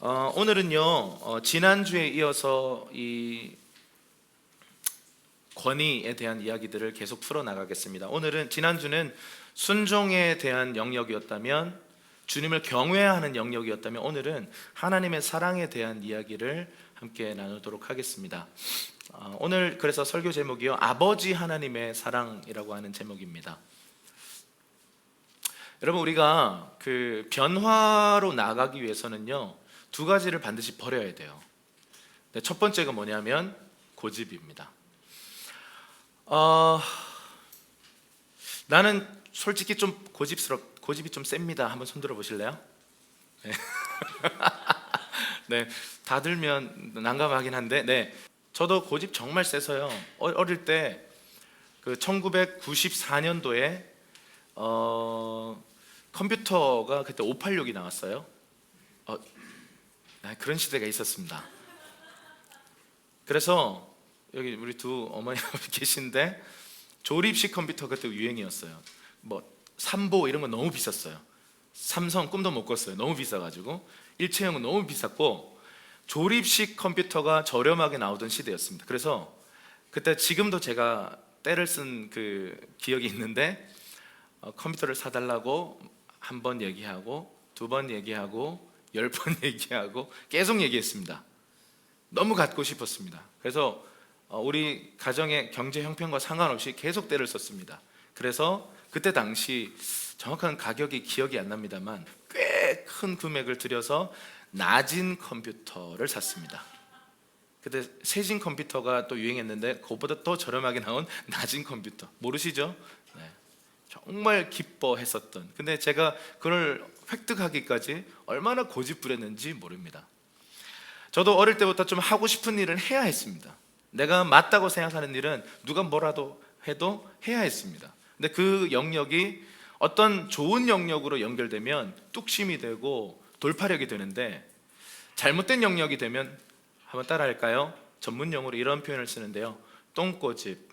오늘은요, 지난주에 이어서 이 권위에 대한 이야기들을 계속 풀어나가겠습니다. 오늘은 지난주는 순종에 대한 영역이었다면, 주님을 경외하는 영역이었다면, 오늘은 하나님의 사랑에 대한 이야기를 함께 나누도록 하겠습니다. 오늘 그래서 설교 제목이요, 아버지 하나님의 사랑이라고 하는 제목입니다. 여러분, 우리가 그 변화로 나아가기 위해서는요, 두 가지를 반드시 버려야 돼요. 첫 번째가 뭐냐면 고집입니다. 나는 솔직히 좀 고집이 좀 셉니다. 한번 손 들어 보실래요? 네. 네, 다 들면 난감하긴 한데, 네, 저도 고집 정말 세서요. 어릴 때 그 1994년도에 컴퓨터가 그때 586이 나왔어요. 그런 시대가 있었습니다. 그래서 여기 우리 두 어머니 계신데, 조립식 컴퓨터 그때 유행이었어요. 뭐 삼보 이런 건 너무 비쌌어요. 삼성 꿈도 못 꿨어요. 너무 비싸가지고. 일체형은 너무 비쌌고, 조립식 컴퓨터가 저렴하게 나오던 시대였습니다. 그래서 그때, 지금도 제가 때를 쓴 그 기억이 있는데, 컴퓨터를 사달라고 한 번 얘기하고, 두 번 얘기하고, 10번 얘기하고 계속 얘기했습니다. 너무 갖고 싶었습니다. 그래서 우리 가정의 경제 형편과 상관없이 계속 때를 썼습니다. 그래서 그때 당시 정확한 가격이 기억이 안 납니다만 꽤 큰 금액을 들여서 낮은 컴퓨터를 샀습니다. 그때 세진 컴퓨터가 또 유행했는데, 그것보다 더 저렴하게 나온 낮은 컴퓨터 모르시죠? 네. 정말 기뻐했었던, 근데 제가 그걸 획득하기까지 얼마나 고집부렸는지 모릅니다. 저도 어릴 때부터 좀 하고 싶은 일을 해야 했습니다. 내가 맞다고 생각하는 일은 누가 뭐라도 해도 해야 했습니다. 근데 그 영역이 어떤 좋은 영역으로 연결되면 뚝심이 되고 돌파력이 되는데, 잘못된 영역이 되면, 한번 따라 할까요? 전문 용어로 이런 표현을 쓰는데요, 똥고집.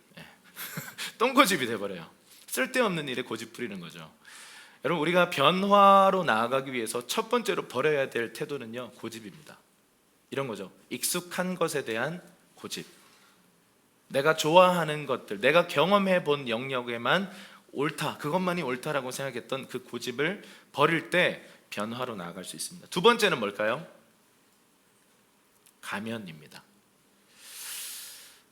똥고집이 돼버려요. 쓸데없는 일에 고집 부리는 거죠. 여러분, 우리가 변화로 나아가기 위해서 첫 번째로 버려야 될 태도는요, 고집입니다. 이런 거죠. 익숙한 것에 대한 고집. 내가 좋아하는 것들, 내가 경험해 본 영역에만 옳다, 그것만이 옳다라고 생각했던 그 고집을 버릴 때 변화로 나아갈 수 있습니다. 두 번째는 뭘까요? 가면입니다.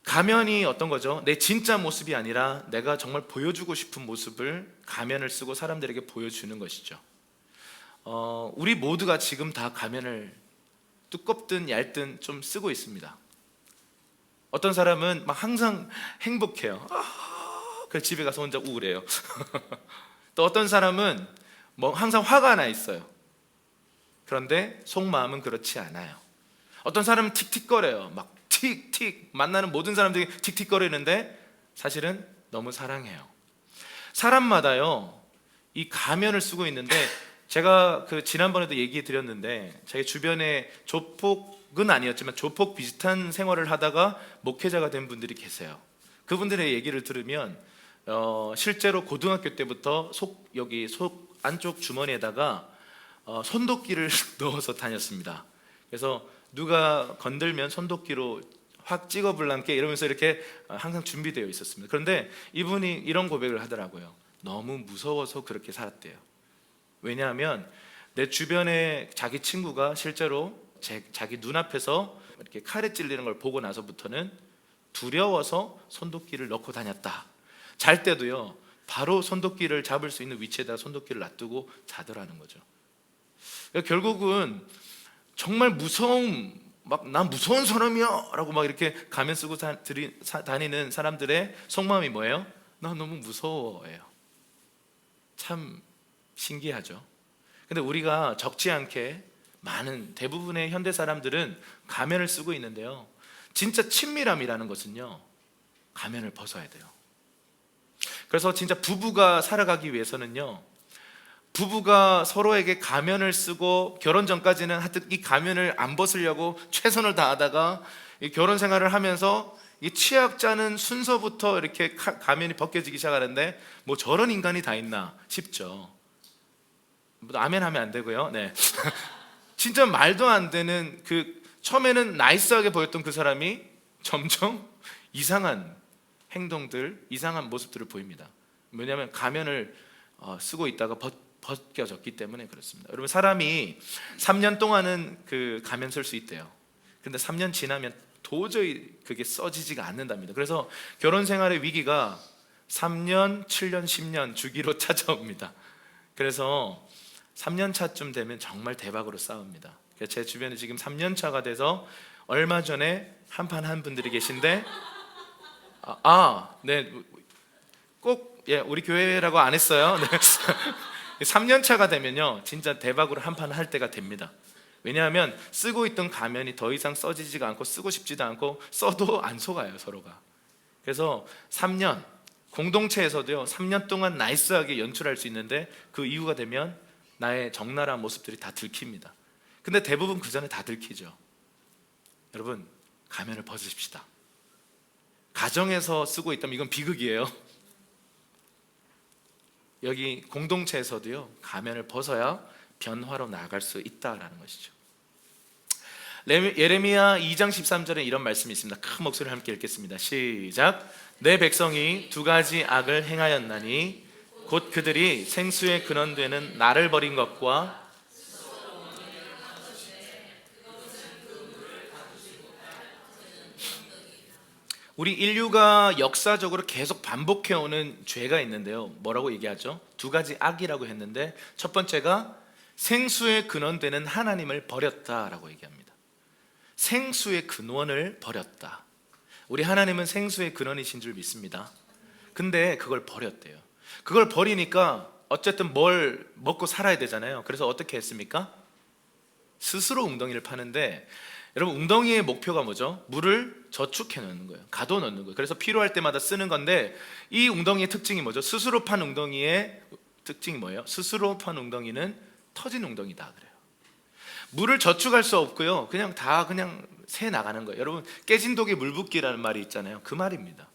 가면이 어떤 거죠? 내 진짜 모습이 아니라 내가 정말 보여주고 싶은 모습을 가면을 쓰고 사람들에게 보여주는 것이죠. 우리 모두가 지금 다 가면을 두껍든 얇든 좀 쓰고 있습니다. 어떤 사람은 막 항상 행복해요. 그래서 집에 가서 혼자 우울해요. 또 어떤 사람은 뭐 항상 화가 나 있어요. 그런데 속마음은 그렇지 않아요. 어떤 사람은 틱틱거려요. 막 틱틱, 만나는 모든 사람들이 틱틱거리는데 사실은 너무 사랑해요. 사람마다요, 이 가면을 쓰고 있는데, 제가 그 지난번에도 얘기 드렸는데, 제 주변에 조폭은 아니었지만 조폭 비슷한 생활을 하다가 목회자가 된 분들이 계세요. 그분들의 얘기를 들으면 실제로 고등학교 때부터 속 안쪽 주머니에다가 손도끼를 넣어서 다녔습니다. 그래서 누가 건들면 손도끼로 확 찍어불람게 이러면서 이렇게 항상 준비되어 있었습니다. 그런데 이분이 이런 고백을 하더라고요. 너무 무서워서 그렇게 살았대요. 왜냐하면 내 주변에 자기 친구가 실제로 자기 눈앞에서 이렇게 칼에 찔리는 걸 보고 나서부터는 두려워서 손도끼를 넣고 다녔다. 잘 때도요, 바로 손도끼를 잡을 수 있는 위치에다 손도끼를 놔두고 자더라는 거죠. 그러니까 결국은 정말 난 무서운 사람이야 라고 막 이렇게 가면 쓰고 다니는 사람들의 속마음이 뭐예요? 나 너무 무서워해요. 참 신기하죠. 근데 우리가 적지 않게 대부분의 현대 사람들은 가면을 쓰고 있는데요, 진짜 친밀함이라는 것은요, 가면을 벗어야 돼요. 그래서 진짜 부부가 살아가기 위해서는요, 부부가 서로에게 가면을 쓰고, 결혼 전까지는 하여튼 이 가면을 안 벗으려고 최선을 다하다가 이 결혼 생활을 하면서 이 취약자는 순서부터 이렇게 가면이 벗겨지기 시작하는데, 뭐 저런 인간이 다 있나 싶죠. 아멘 하면 안 되고요. 네. 진짜 말도 안 되는 처음에는 나이스하게 보였던 그 사람이 점점 이상한 행동들, 이상한 모습들을 보입니다. 왜냐하면 가면을 쓰고 있다가 벗겨졌기 때문에 그렇습니다. 여러분, 사람이 3년 동안은 그 가면 쓸 수 있대요. 근데 3년 지나면 도저히 그게 써지지가 않는답니다. 그래서 결혼 생활의 위기가 3년, 7년, 10년 주기로 찾아옵니다. 그래서 3년 차쯤 되면 정말 대박으로 싸웁니다. 제 주변에 지금 3년 차가 돼서 얼마 전에 한판 한 분들이 계신데, 네, 꼭 우리 교회라고 안 했어요. 네. 3년 차가 되면요, 진짜 대박으로 한판 할 때가 됩니다. 왜냐하면 쓰고 있던 가면이 더 이상 써지지가 않고 쓰고 싶지도 않고 써도 안 속아요, 서로가. 그래서 3년, 공동체에서도요 3년 동안 나이스하게 연출할 수 있는데 그 이후가 되면 나의 적나라한 모습들이 다 들킵니다. 근데 대부분 그 전에 다 들키죠. 여러분, 가면을 벗으십시다. 가정에서 쓰고 있다면 이건 비극이에요. 여기 공동체에서도요 가면을 벗어야 변화로 나아갈 수 있다라는 것이죠. 예레미야 2장 13절에 이런 말씀이 있습니다. 큰 목소리로 함께 읽겠습니다. 시작. 내 백성이 두 가지 악을 행하였나니 곧 그들이 생수의 근원되는 나를 버린 것과 우리 인류가 역사적으로 계속 반복해오는 죄가 있는데요, 뭐라고 얘기하죠? 두 가지 악이라고 했는데 첫 번째가 생수의 근원되는 하나님을 버렸다라고 얘기합니다. 생수의 근원을 버렸다. 우리 하나님은 생수의 근원이신 줄 믿습니다. 근데 그걸 버렸대요. 그걸 버리니까 어쨌든 뭘 먹고 살아야 되잖아요. 그래서 어떻게 했습니까? 스스로 웅덩이를 파는데, 여러분, 웅덩이의 목표가 뭐죠? 물을 저축해 놓는 거예요. 가둬 놓는 거예요. 그래서 필요할 때마다 쓰는 건데, 이 웅덩이의 특징이 뭐죠? 스스로 판 웅덩이의 특징이 뭐예요? 스스로 판 웅덩이는 터진 웅덩이다 그래요. 물을 저축할 수 없고요, 그냥 새 나가는 거예요. 여러분, 깨진 독에 물 붓기라는 말이 있잖아요. 그 말입니다.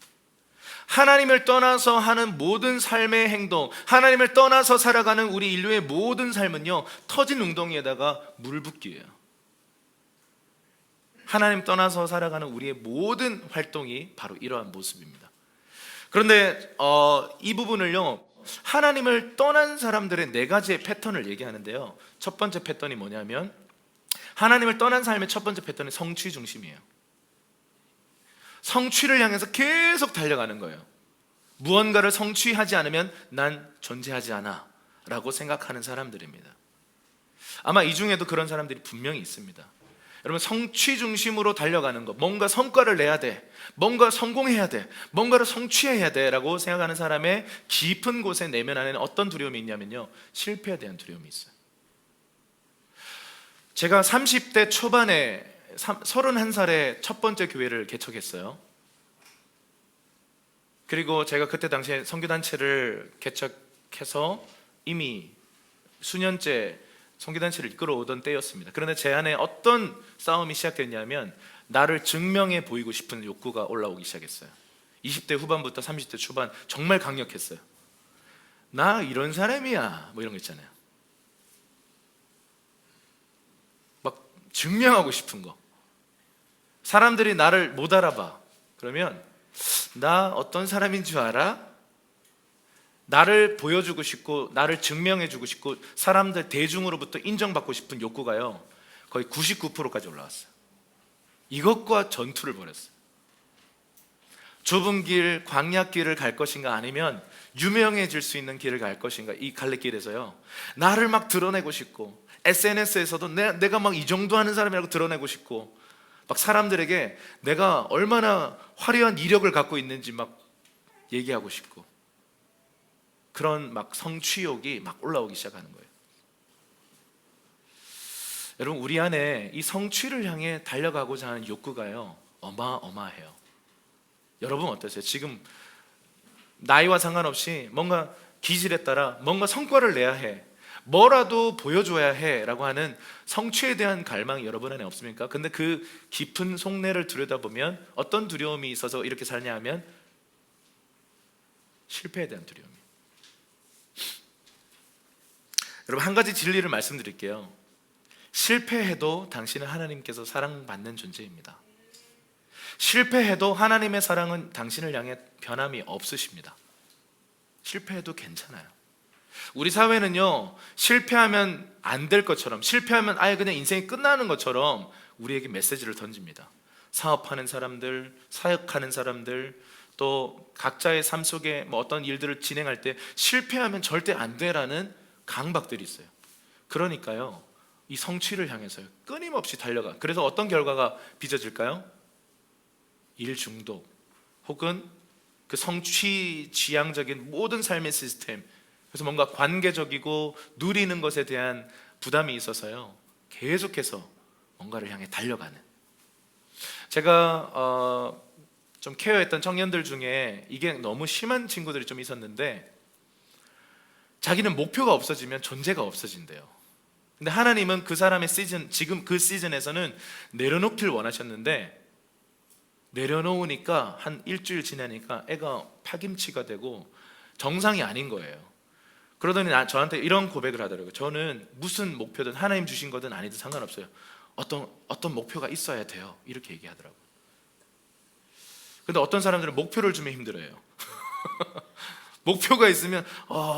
하나님을 떠나서 하는 모든 삶의 행동, 하나님을 떠나서 살아가는 우리 인류의 모든 삶은요 터진 웅덩이에다가 물 붓기예요. 하나님 떠나서 살아가는 우리의 모든 활동이 바로 이러한 모습입니다. 그런데 이 부분을요 하나님을 떠난 사람들의 네 가지의 패턴을 얘기하는데요, 첫 번째 패턴이 뭐냐면, 하나님을 떠난 삶의 첫 번째 패턴은 성취 중심이에요. 성취를 향해서 계속 달려가는 거예요. 무언가를 성취하지 않으면 난 존재하지 않아 라고 생각하는 사람들입니다. 아마 이 중에도 그런 사람들이 분명히 있습니다. 여러분, 성취 중심으로 달려가는 것, 뭔가 성과를 내야 돼, 뭔가 성공해야 돼, 뭔가를 성취해야 돼 라고 생각하는 사람의 깊은 곳에 내면 안에는 어떤 두려움이 있냐면요, 실패에 대한 두려움이 있어요. 제가 30대 초반에 31살에 첫 번째 교회를 개척했어요. 그리고 제가 그때 당시에 선교단체를 개척해서 이미 수년째 선교단체를 이끌어오던 때였습니다. 그런데 제 안에 어떤 싸움이 시작됐냐면, 나를 증명해 보이고 싶은 욕구가 올라오기 시작했어요. 20대 후반부터 30대 초반 정말 강력했어요. 나 이런 사람이야, 뭐 이런 거 있잖아요. 막 증명하고 싶은 거. 사람들이 나를 못 알아봐. 그러면 나 어떤 사람인 줄 알아? 나를 보여주고 싶고 나를 증명해주고 싶고 사람들 대중으로부터 인정받고 싶은 욕구가요 거의 99%까지 올라왔어요. 이것과 전투를 벌였어요. 좁은 길, 광야길을 갈 것인가, 아니면 유명해질 수 있는 길을 갈 것인가, 이 갈래길에서요 나를 막 드러내고 싶고, SNS에서도 내가 막 이 정도 하는 사람이라고 드러내고 싶고, 막 사람들에게 내가 얼마나 화려한 이력을 갖고 있는지 막 얘기하고 싶고, 그런 막 성취욕이 막 올라오기 시작하는 거예요. 여러분, 우리 안에 이 성취를 향해 달려가고자 하는 욕구가요 어마어마해요. 여러분 어떠세요? 지금 나이와 상관없이 뭔가 기질에 따라 뭔가 성과를 내야 해, 뭐라도 보여줘야 해 라고 하는 성취에 대한 갈망이 여러분 안에 없습니까? 근데 그 깊은 속내를 들여다보면 어떤 두려움이 있어서 이렇게 살냐 하면 실패에 대한 두려움이에요. 여러분, 한 가지 진리를 말씀드릴게요. 실패해도 당신은 하나님께서 사랑받는 존재입니다. 실패해도 하나님의 사랑은 당신을 향해 변함이 없으십니다. 실패해도 괜찮아요. 우리 사회는요, 실패하면 안 될 것처럼, 실패하면 아예 그냥 인생이 끝나는 것처럼 우리에게 메시지를 던집니다. 사업하는 사람들, 사역하는 사람들, 또 각자의 삶 속에 뭐 어떤 일들을 진행할 때 실패하면 절대 안 돼라는 강박들이 있어요. 그러니까요, 이 성취를 향해서요 끊임없이 달려가. 그래서 어떤 결과가 빚어질까요? 일 중독, 혹은 그 성취 지향적인 모든 삶의 시스템, 그래서 뭔가 관계적이고 누리는 것에 대한 부담이 있어서요 계속해서 뭔가를 향해 달려가는. 제가 좀 케어했던 청년들 중에 이게 너무 심한 친구들이 좀 있었는데, 자기는 목표가 없어지면 존재가 없어진대요. 근데 하나님은 그 사람의 시즌, 지금 그 시즌에서는 내려놓길 원하셨는데, 내려놓으니까 한 일주일 지나니까 애가 파김치가 되고 정상이 아닌 거예요. 그러더니 저한테 이런 고백을 하더라고요. 저는 무슨 목표든 하나님 주신 거든 아니든 상관없어요. 어떤 목표가 있어야 돼요. 이렇게 얘기하더라고요. 근데 어떤 사람들은 목표를 주면 힘들어요. 목표가 있으면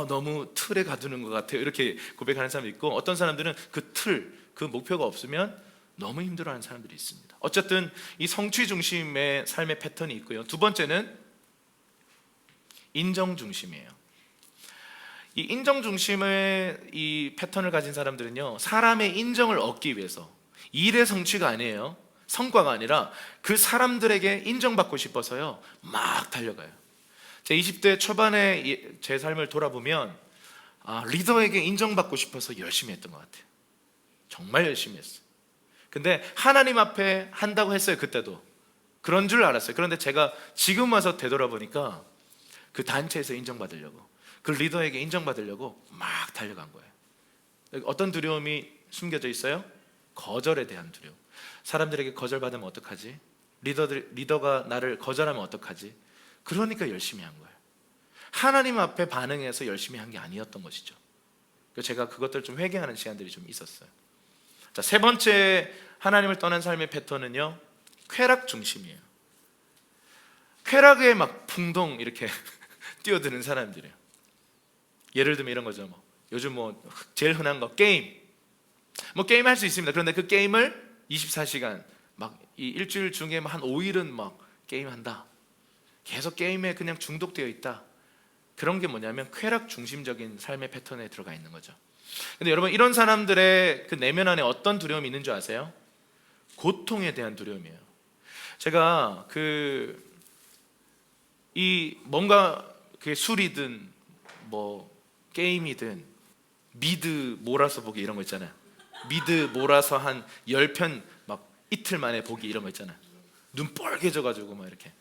너무 틀에 가두는 것 같아요. 이렇게 고백하는 사람도 있고, 어떤 사람들은 그 틀, 그 목표가 없으면 너무 힘들어하는 사람들이 있습니다. 어쨌든 이 성취 중심의 삶의 패턴이 있고요. 두 번째는 인정 중심이에요. 이 인정 중심의 이 패턴을 가진 사람들은요, 사람의 인정을 얻기 위해서, 일의 성취가 아니에요, 성과가 아니라 그 사람들에게 인정받고 싶어서요 막 달려가요. 제 20대 초반에 제 삶을 돌아보면 리더에게 인정받고 싶어서 열심히 했던 것 같아요. 정말 열심히 했어요. 근데 하나님 앞에 한다고 했어요. 그때도 그런 줄 알았어요. 그런데 제가 지금 와서 되돌아보니까 그 단체에서 인정받으려고, 그 리더에게 인정받으려고 막 달려간 거예요. 어떤 두려움이 숨겨져 있어요? 거절에 대한 두려움. 사람들에게 거절받으면 어떡하지? 리더가 나를 거절하면 어떡하지? 그러니까 열심히 한 거예요. 하나님 앞에 반응해서 열심히 한 게 아니었던 것이죠. 제가 그것들 좀 회개하는 시간들이 좀 있었어요. 자, 세 번째 하나님을 떠난 삶의 패턴은요, 쾌락 중심이에요. 쾌락에 막 풍덩 이렇게 뛰어드는 사람들이에요. 예를 들면 이런 거죠. 요즘 제일 흔한 거 게임. 게임 할 수 있습니다. 그런데 그 게임을 24시간 막 이 일주일 중에 한 5일은 막 게임한다. 계속 게임에 그냥 중독되어 있다. 그런 게 뭐냐면 쾌락 중심적인 삶의 패턴에 들어가 있는 거죠. 근데 여러분, 이런 사람들의 그 내면 안에 어떤 두려움이 있는 줄 아세요? 고통에 대한 두려움이에요. 제가 뭔가 그게 술이든 게임이든 미드 몰아서 보기 이런 거 있잖아요. 미드 몰아서 한 10편 막 이틀 만에 보기 이런 거 있잖아요. 눈 뻘개져가지고 막 이렇게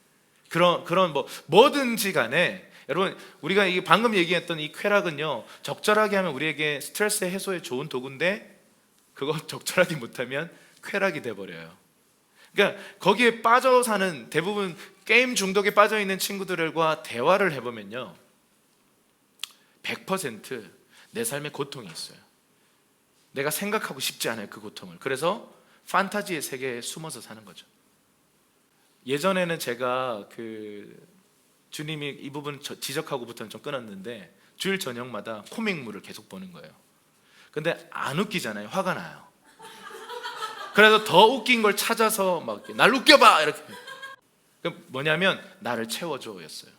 그런 뭐든지 간에, 여러분, 우리가 이 방금 얘기했던 이 쾌락은요, 적절하게 하면 우리에게 스트레스 해소에 좋은 도구인데, 그거 적절하게 못하면 쾌락이 돼버려요. 그러니까 거기에 빠져 사는, 대부분 게임 중독에 빠져 있는 친구들과 대화를 해보면요, 100% 내 삶에 고통이 있어요. 내가 생각하고 싶지 않아요, 그 고통을. 그래서 판타지의 세계에 숨어서 사는 거죠. 예전에는 제가 주님이 이 부분 지적하고부터는 좀 끊었는데, 주일 저녁마다 코믹물을 계속 보는 거예요. 근데 안 웃기잖아요. 화가 나요. 그래서 더 웃긴 걸 찾아서 막 날 웃겨봐 이렇게. 뭐냐면 나를 채워줘였어요.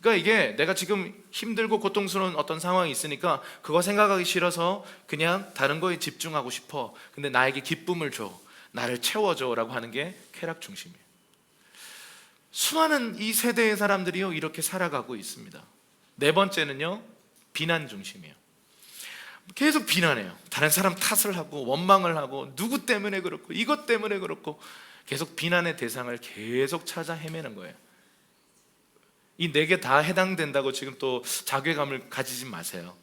그러니까 이게 내가 지금 힘들고 고통스러운 어떤 상황이 있으니까 그거 생각하기 싫어서 그냥 다른 거에 집중하고 싶어. 근데 나에게 기쁨을 줘, 나를 채워줘라고 하는 게 쾌락 중심이에요. 수많은 이 세대의 사람들이요 이렇게 살아가고 있습니다. 네 번째는요, 비난 중심이에요. 계속 비난해요. 다른 사람 탓을 하고 원망을 하고, 누구 때문에 그렇고 이것 때문에 그렇고, 계속 비난의 대상을 계속 찾아 헤매는 거예요. 이 네 개 다 해당된다고 지금 또 자괴감을 가지지 마세요.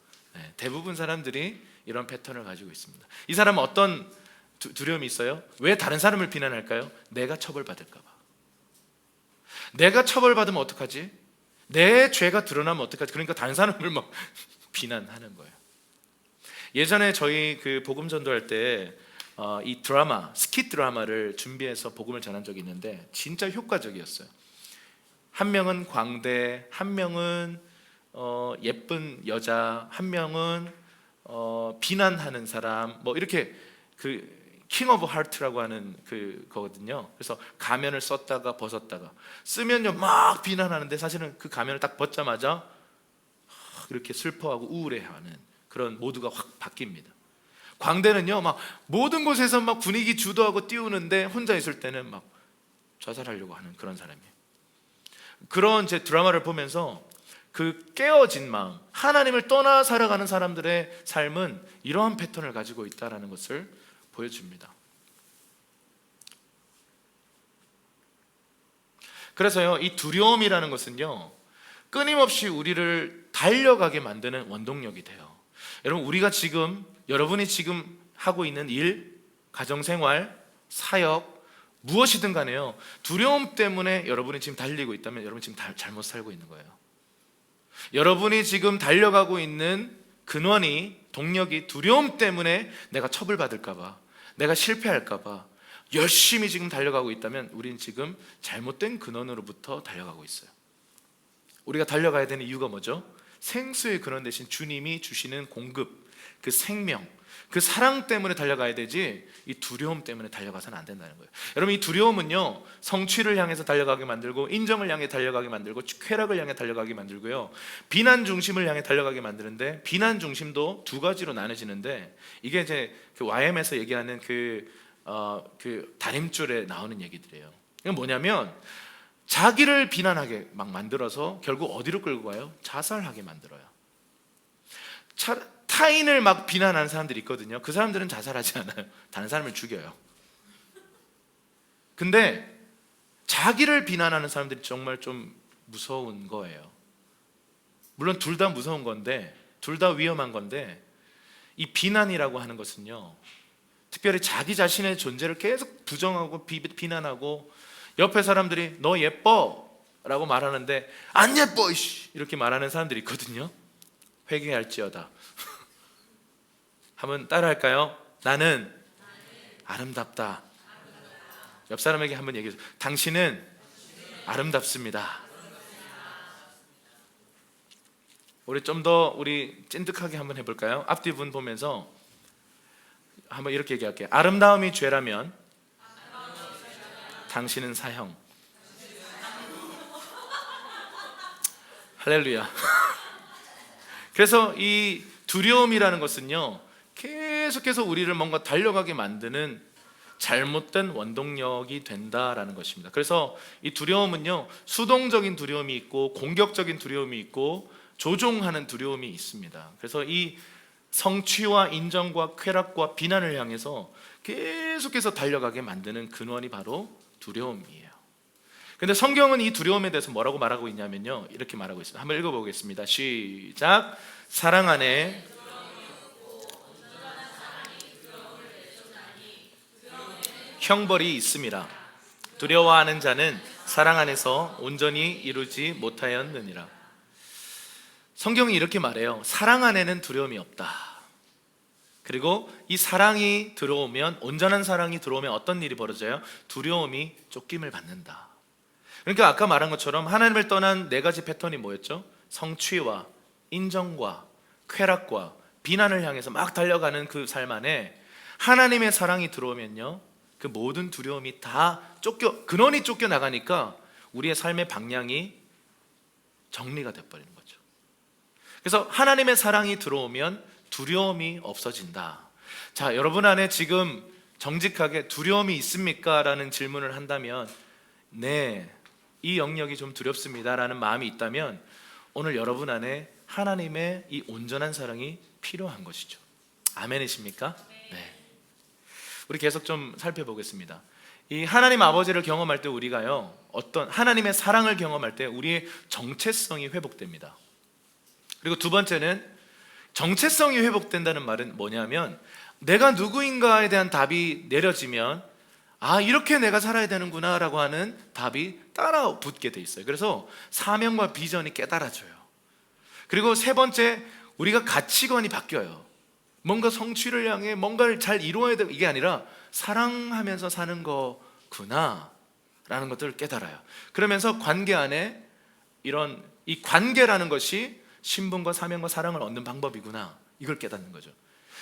대부분 사람들이 이런 패턴을 가지고 있습니다. 이 사람은 어떤 두려움이 있어요? 왜 다른 사람을 비난할까요? 내가 처벌받을까 봐. 내가 처벌받으면 어떡하지? 내 죄가 드러나면 어떡하지? 그러니까 다른 사람을 막 비난하는 거예요. 예전에 저희 그 복음 전도할 때 이 드라마, 스킷 드라마를 준비해서 복음을 전한 적이 있는데 진짜 효과적이었어요. 한 명은 광대, 한 명은 예쁜 여자, 한 명은 비난하는 사람, 뭐 이렇게 그 킹 오브 하트라고 하는 그거거든요. 그래서 가면을 썼다가 벗었다가 쓰면요 막 비난하는데 사실은 그 가면을 딱 벗자마자 이렇게 슬퍼하고 우울해하는 그런 모드가 확 바뀝니다. 광대는요 막 모든 곳에서 막 분위기 주도하고 띄우는데 혼자 있을 때는 막 자살하려고 하는 그런 사람이에요. 그런 제 드라마를 보면서 그 깨어진 마음, 하나님을 떠나 살아가는 사람들의 삶은 이러한 패턴을 가지고 있다는 것을 보여줍니다. 그래서요 이 두려움이라는 것은요 끊임없이 우리를 달려가게 만드는 원동력이 돼요. 여러분 우리가 지금, 여러분이 지금 하고 있는 일, 가정생활, 사역 무엇이든 간에요 두려움 때문에 여러분이 지금 달리고 있다면 여러분 지금 잘못 살고 있는 거예요. 여러분이 지금 달려가고 있는 근원이, 동력이 두려움 때문에 내가 처벌받을까 봐, 내가 실패할까 봐 열심히 지금 달려가고 있다면 우리는 지금 잘못된 근원으로부터 달려가고 있어요. 우리가 달려가야 되는 이유가 뭐죠? 생수의 근원 대신 주님이 주시는 공급, 그 생명, 그 사랑 때문에 달려가야 되지 이 두려움 때문에 달려가서는 안 된다는 거예요. 여러분 이 두려움은요 성취를 향해서 달려가게 만들고, 인정을 향해 달려가게 만들고, 쾌락을 향해 달려가게 만들고요, 비난 중심을 향해 달려가게 만드는데, 비난 중심도 두 가지로 나눠지는데, 이게 이제 그 YM에서 얘기하는 그 다림줄에 나오는 얘기들이에요. 이건 뭐냐면 자기를 비난하게 막 만들어서 결국 어디로 끌고 가요? 자살하게 만들어요. 타인을 막 비난하는 사람들이 있거든요. 그 사람들은 자살하지 않아요. 다른 사람을 죽여요. 근데 자기를 비난하는 사람들이 정말 좀 무서운 거예요. 물론 둘 다 무서운 건데, 둘 다 위험한 건데, 이 비난이라고 하는 것은요 특별히 자기 자신의 존재를 계속 부정하고 비난하고, 옆에 사람들이 너 예뻐 라고 말하는데 안 예뻐 이렇게 말하는 사람들이 있거든요. 회개할지어다. 한번 따라할까요? 나는 아름답다. 옆 사람에게 한번 얘기해줘. 당신은 아름답습니다. 우리 좀 더 찐득하게 한번 해볼까요? 앞뒤 분 보면서 한번 이렇게 얘기할게요. 아름다움이 죄라면 당신은 사형. 할렐루야. 그래서 이 두려움이라는 것은요 계속해서 우리를 뭔가 달려가게 만드는 잘못된 원동력이 된다라는 것입니다. 그래서 이 두려움은요 수동적인 두려움이 있고, 공격적인 두려움이 있고, 조종하는 두려움이 있습니다. 그래서 이 성취와 인정과 쾌락과 비난을 향해서 계속해서 달려가게 만드는 근원이 바로 두려움이에요. 근데 성경은 이 두려움에 대해서 뭐라고 말하고 있냐면요 이렇게 말하고 있습니다. 한번 읽어보겠습니다. 시작. 사랑 안에 형벌이 있음이라. 두려워하는 자는 사랑 안에서 온전히 이루지 못하였느니라. 성경이 이렇게 말해요. 사랑 안에는 두려움이 없다. 그리고 이 사랑이 들어오면, 온전한 사랑이 들어오면 어떤 일이 벌어져요? 두려움이 쫓김을 받는다. 그러니까 아까 말한 것처럼 하나님을 떠난 네 가지 패턴이 뭐였죠? 성취와 인정과 쾌락과 비난을 향해서 막 달려가는 그 삶 안에 하나님의 사랑이 들어오면요 그 모든 두려움이 다 근원이 쫓겨나가니까 우리의 삶의 방향이 정리가 돼버리는 거죠. 그래서 하나님의 사랑이 들어오면 두려움이 없어진다. 자, 여러분 안에 지금 정직하게 두려움이 있습니까? 라는 질문을 한다면 네, 이 영역이 좀 두렵습니다 라는 마음이 있다면 오늘 여러분 안에 하나님의 이 온전한 사랑이 필요한 것이죠. 아멘이십니까? 네. 우리 계속 좀 살펴보겠습니다. 이 하나님 아버지를 경험할 때 우리가요 어떤 하나님의 사랑을 경험할 때 우리의 정체성이 회복됩니다. 그리고 두 번째는 정체성이 회복된다는 말은 뭐냐면 내가 누구인가에 대한 답이 내려지면 아 이렇게 내가 살아야 되는구나 라고 하는 답이 따라 붙게 돼 있어요. 그래서 사명과 비전이 깨달아져요. 그리고 세 번째, 우리가 가치관이 바뀌어요. 뭔가 성취를 향해 뭔가를 잘 이루어야 되고, 이게 아니라 사랑하면서 사는 거구나 라는 것들을 깨달아요. 그러면서 관계 안에 이런 이 관계라는 것이 신분과 사명과 사랑을 얻는 방법이구나, 이걸 깨닫는 거죠.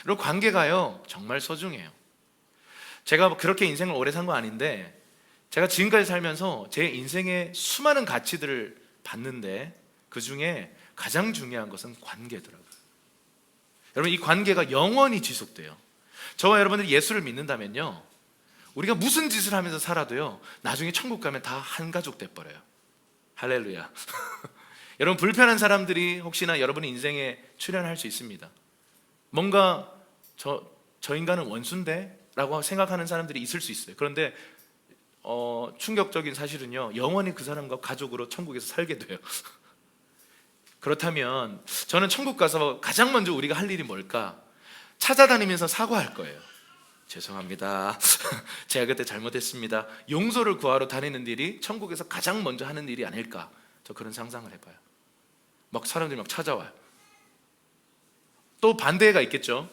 그리고 관계가요 정말 소중해요. 제가 그렇게 인생을 오래 산 거 아닌데, 제가 지금까지 살면서 제 인생의 수많은 가치들을 봤는데 그 중에 가장 중요한 것은 관계더라고요. 여러분, 이 관계가 영원히 지속돼요. 저와 여러분들이 예수를 믿는다면요, 우리가 무슨 짓을 하면서 살아도요 나중에 천국 가면 다 한 가족 돼버려요. 할렐루야. 여러분, 불편한 사람들이 혹시나 여러분의 인생에 출연할 수 있습니다. 뭔가 저 인간은 원수인데? 라고 생각하는 사람들이 있을 수 있어요. 그런데 충격적인 사실은요, 영원히 그 사람과 가족으로 천국에서 살게 돼요. 그렇다면 저는 천국 가서 가장 먼저 우리가 할 일이 뭘까? 찾아다니면서 사과할 거예요. 죄송합니다. 제가 그때 잘못했습니다. 용서를 구하러 다니는 일이 천국에서 가장 먼저 하는 일이 아닐까? 저 그런 상상을 해봐요. 막 사람들이 막 찾아와요. 또 반대가 있겠죠.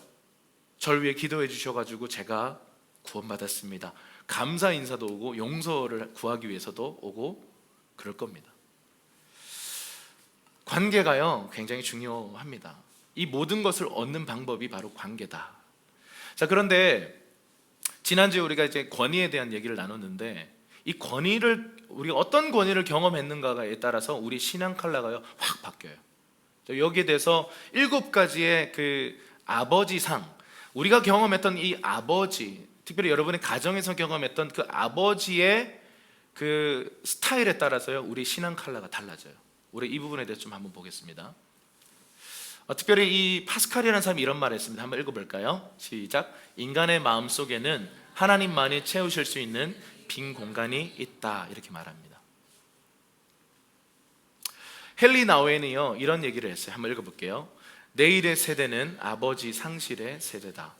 저를 위해 기도해 주셔가지고 제가 구원받았습니다. 감사 인사도 오고 용서를 구하기 위해서도 오고 그럴 겁니다. 관계가요 굉장히 중요합니다. 이 모든 것을 얻는 방법이 바로 관계다. 자, 그런데 지난주에 우리가 이제 권위에 대한 얘기를 나눴는데, 이 권위를, 우리가 어떤 권위를 경험했는가에 따라서 우리 신앙 컬러가요 확 바뀌어요. 여기에 대해서 7가지의 그 아버지상, 우리가 경험했던 이 아버지, 특별히 여러분의 가정에서 경험했던 그 아버지의 그 스타일에 따라서요 우리 신앙 컬러가 달라져요. 우리 이 부분에 대해서 좀 한번 보겠습니다. 특별히 이 파스칼이라는 사람이 이런 말을 했습니다. 한번 읽어볼까요? 시작. 인간의 마음 속에는 하나님만이 채우실 수 있는 빈 공간이 있다, 이렇게 말합니다. 헨리 나우엔이요 이런 얘기를 했어요. 한번 읽어볼게요. 내일의 세대는 아버지 상실의 세대다.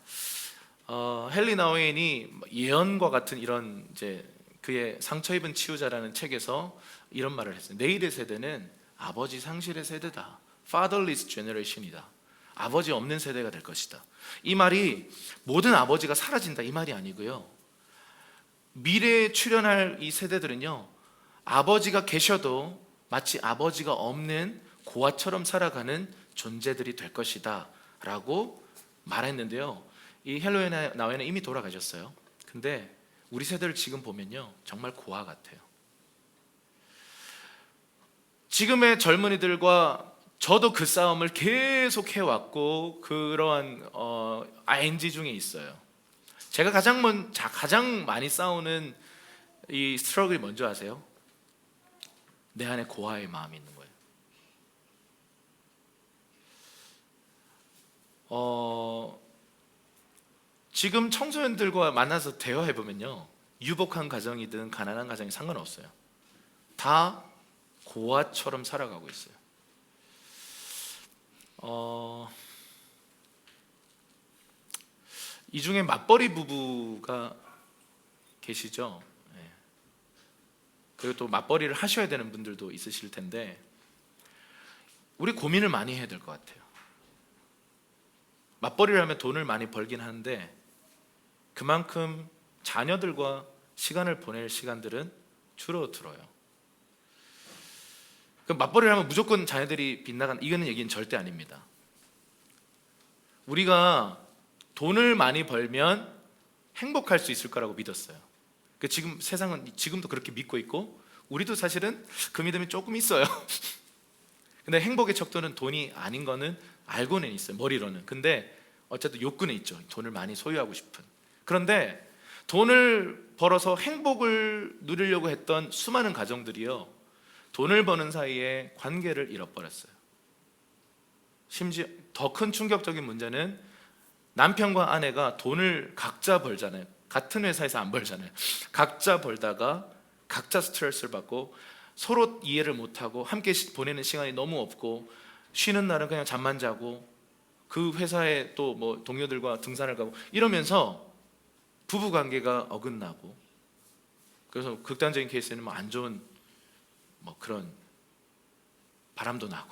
헨리 나우엔이 예언과 같은 이런 이제 그의 상처 입은 치유자라는 책에서 이런 말을 했어요. 내일의 세대는 아버지 상실의 세대다. Fatherless generation이다. 아버지 없는 세대가 될 것이다. 이 말이 모든 아버지가 사라진다 이 말이 아니고요, 미래에 출현할 이 세대들은요 아버지가 계셔도 마치 아버지가 없는 고아처럼 살아가는 존재들이 될 것이다 라고 말했는데요, 이 헨리 나우엔은 이미 돌아가셨어요. 근데 우리 세대를 지금 보면요 정말 고아 같아요. 지금의 젊은이들과 저도 그 싸움을 계속 해왔고 그러한 ING 중에 있어요. 제가 가장 많이 싸우는 이 스트러글이 뭔지 아세요? 내 안에 고아의 마음이 있는 거예요. 지금 청소년들과 만나서 대화해보면요 유복한 가정이든 가난한 가정이 상관없어요. 다 고아처럼 살아가고 있어요. 이 중에 맞벌이 부부가 계시죠. 네. 그리고 또 맞벌이를 하셔야 되는 분들도 있으실 텐데, 우리 고민을 많이 해야 될 것 같아요. 맞벌이를 하면 돈을 많이 벌긴 하는데 그만큼 자녀들과 시간을 보낼 시간들은 줄어들어요. 맞벌이를 하면 무조건 자녀들이 빗나간, 이거는 얘기는 절대 아닙니다. 우리가 돈을 많이 벌면 행복할 수 있을 거라고 믿었어요. 지금 세상은 지금도 그렇게 믿고 있고 우리도 사실은 그 믿음이 조금 있어요. 근데 행복의 척도는 돈이 아닌 거는 알고는 있어요, 머리로는. 근데 어쨌든 욕구는 있죠. 돈을 많이 소유하고 싶은. 그런데 돈을 벌어서 행복을 누리려고 했던 수많은 가정들이요 돈을 버는 사이에 관계를 잃어버렸어요. 심지어 더 큰 충격적인 문제는 남편과 아내가 돈을 각자 벌잖아요. 같은 회사에서 안 벌잖아요. 각자 벌다가 각자 스트레스를 받고 서로 이해를 못하고 함께 보내는 시간이 너무 없고 쉬는 날은 그냥 잠만 자고 그 회사에 또 뭐 동료들과 등산을 가고 이러면서 부부관계가 어긋나고, 그래서 극단적인 케이스에는 뭐 안 좋은 뭐 그런 바람도 나고,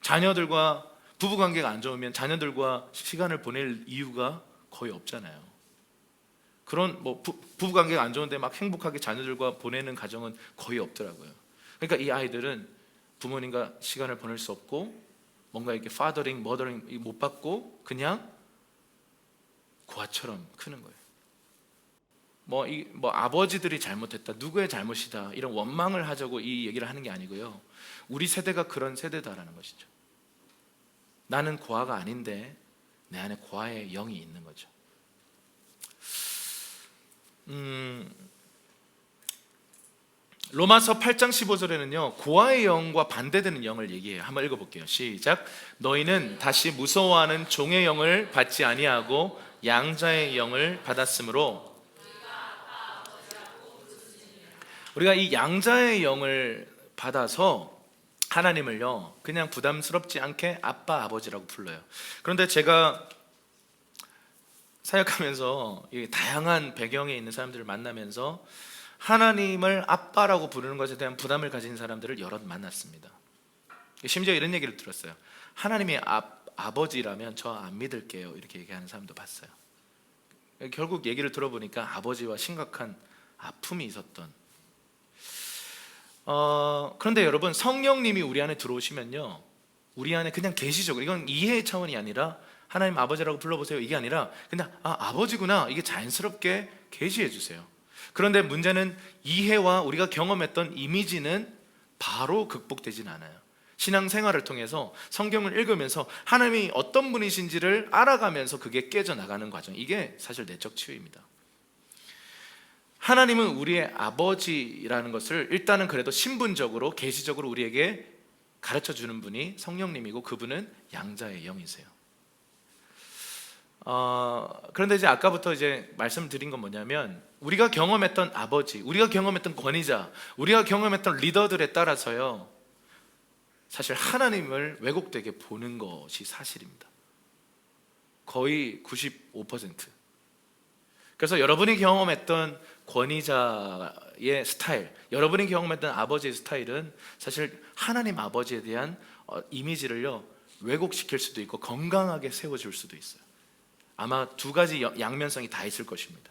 자녀들과 부부 관계가 안 좋으면 자녀들과 시간을 보낼 이유가 거의 없잖아요. 그런 부부 관계가 안 좋은데 막 행복하게 자녀들과 보내는 가정은 거의 없더라고요. 그러니까 이 아이들은 부모님과 시간을 보낼 수 없고 뭔가 이렇게 파더링, 머더링 못 받고 그냥 고아처럼 크는 거예요. 아버지들이 잘못했다, 누구의 잘못이다 이런 원망을 하자고 이 얘기를 하는 게 아니고요. 우리 세대가 그런 세대다라는 것이죠. 나는 고아가 아닌데 내 안에 고아의 영이 있는 거죠. 로마서 8장 15절에는요 고아의 영과 반대되는 영을 얘기해요. 한번 읽어볼게요. 시작. 너희는 다시 무서워하는 종의 영을 받지 아니하고 양자의 영을 받았으므로. 우리가 이 양자의 영을 받아서 하나님을요 그냥 부담스럽지 않게 아빠 아버지라고 불러요. 그런데 제가 사역하면서 다양한 배경에 있는 사람들을 만나면서 하나님을 아빠라고 부르는 것에 대한 부담을 가진 사람들을 여럿 만났습니다. 심지어 이런 얘기를 들었어요. 하나님이 아버지라면 저 안 믿을게요 이렇게 얘기하는 사람도 봤어요. 결국 얘기를 들어보니까 아버지와 심각한 아픔이 있었던. 그런데 여러분, 성령님이 우리 안에 들어오시면요 우리 안에 그냥 계시적으로, 이건 이해의 차원이 아니라 하나님 아버지라고 불러보세요 이게 아니라 그냥 아버지구나 이게 자연스럽게 계시해 주세요. 그런데 문제는 이해와 우리가 경험했던 이미지는 바로 극복되진 않아요. 신앙생활을 통해서 성경을 읽으면서 하나님이 어떤 분이신지를 알아가면서 그게 깨져나가는 과정, 이게 사실 내적 치유입니다. 하나님은 우리의 아버지라는 것을 일단은 그래도 신분적으로 계시적으로 우리에게 가르쳐주는 분이 성령님이고 그분은 양자의 영이세요. 그런데 이제 아까부터 이제 말씀드린 건 뭐냐면 우리가 경험했던 아버지, 우리가 경험했던 권위자, 우리가 경험했던 리더들에 따라서요 사실 하나님을 왜곡되게 보는 것이 사실입니다. 거의 95%. 그래서 여러분이 경험했던 권위자의 스타일, 여러분이 경험했던 아버지의 스타일은 사실 하나님 아버지에 대한 이미지를요 왜곡시킬 수도 있고 건강하게 세워줄 수도 있어요. 아마 두 가지 양면성이 다 있을 것입니다.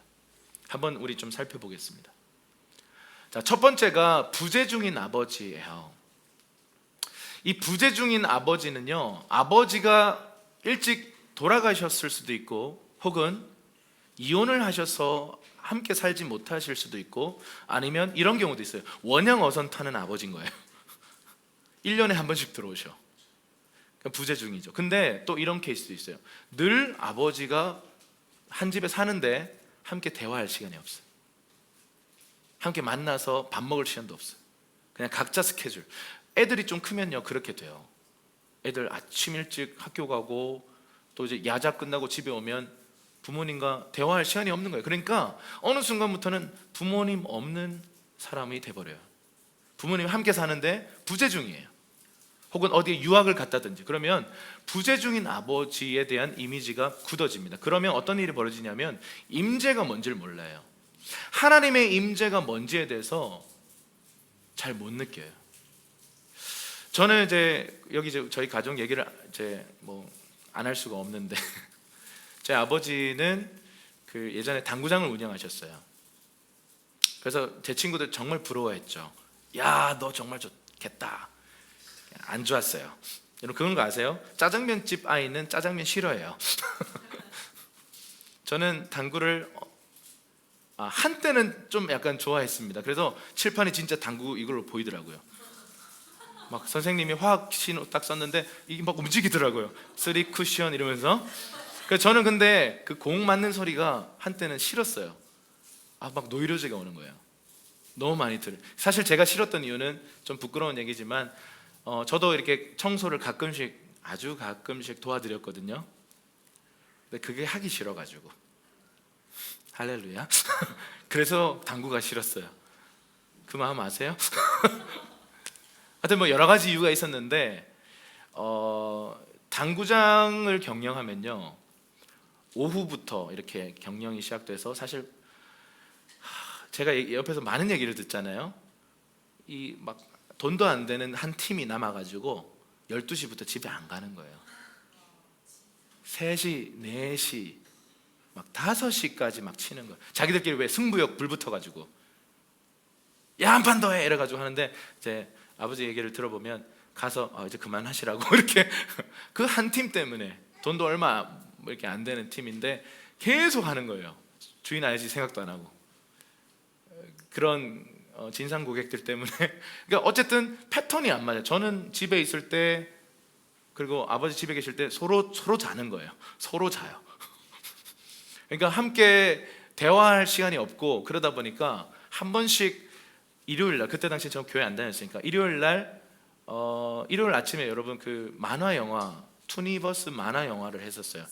한번 우리 좀 살펴보겠습니다. 자, 첫 번째가 부재중인 아버지예요. 이 부재중인 아버지는요 아버지가 일찍 돌아가셨을 수도 있고 혹은 이혼을 하셔서 함께 살지 못하실 수도 있고 아니면 이런 경우도 있어요. 원양어선 타는 아버지인 거예요. 1년에 한 번씩 들어오셔. 부재중이죠. 근데 또 이런 케이스도 있어요. 늘 아버지가 한 집에 사는데 함께 대화할 시간이 없어요. 함께 만나서 밥 먹을 시간도 없어요. 그냥 각자 스케줄. 애들이 좀 크면요 그렇게 돼요. 애들 아침 일찍 학교 가고 또 이제 야자 끝나고 집에 오면 부모님과 대화할 시간이 없는 거예요. 그러니까 어느 순간부터는 부모님 없는 사람이 돼버려요. 부모님 함께 사는데 부재중이에요. 혹은 어디에 유학을 갔다든지 그러면 부재중인 아버지에 대한 이미지가 굳어집니다. 그러면 어떤 일이 벌어지냐면 임재가 뭔지를 몰라요. 하나님의 임재가 뭔지에 대해서 잘 못 느껴요. 저는 이제 여기 저희 가족 얘기를 이제 안 할 수가 없는데 제 아버지는 그 예전에 당구장을 운영하셨어요. 그래서 제 친구들 정말 부러워했죠. 야, 너 정말 좋겠다. 안 좋았어요. 여러분 그런 거 아세요? 짜장면집 아이는 짜장면 싫어해요. 저는 당구를 한때는 좀 약간 좋아했습니다. 그래서 칠판이 진짜 당구 이걸로 보이더라고요. 막 선생님이 화학 신호 딱 썼는데 이게 막 움직이더라고요. 3 쿠션 이러면서. 그래서 저는 근데 그 공 맞는 소리가 한때는 싫었어요. 막 노이로제가 오는 거예요. 너무 많이 들어요. 사실 제가 싫었던 이유는 좀 부끄러운 얘기지만 저도 이렇게 청소를 가끔씩, 아주 가끔씩 도와드렸거든요. 근데 그게 하기 싫어가지고 할렐루야. 그래서 당구가 싫었어요. 그 마음 아세요? 하여튼 여러 가지 이유가 있었는데 당구장을 경영하면요 오후부터 이렇게 경영이 시작돼서 사실 제가 옆에서 많은 얘기를 듣잖아요. 이 막 돈도 안 되는 한 팀이 남아가지고 12시부터 집에 안 가는 거예요. 3시, 4시, 막 5시까지 막 치는 거예요. 자기들끼리 왜 승부욕 불붙어가지고 야, 한 판 더 해! 이래가지고 하는데, 이제 아버지 얘기를 들어보면 가서 이제 그만하시라고 이렇게 그 한 팀 때문에 돈도 얼마 뭐 이렇게 안 되는 팀인데 계속 하는 거예요. 주인 아저씨 생각도 안 하고. 그런 진상 고객들 때문에 그러니까 어쨌든 패턴이 안 맞아요. 저는 집에 있을 때, 그리고 아버지 집에 계실 때 서로 자는 거예요. 서로 자요. 그러니까 함께 대화할 시간이 없고, 그러다 보니까 한 번씩 일요일 날, 그때 당시 저 교회 안 다녔으니까 일요일 날 일요일 아침에 여러분 그 만화 영화, 투니버스 만화 영화를 했었어요.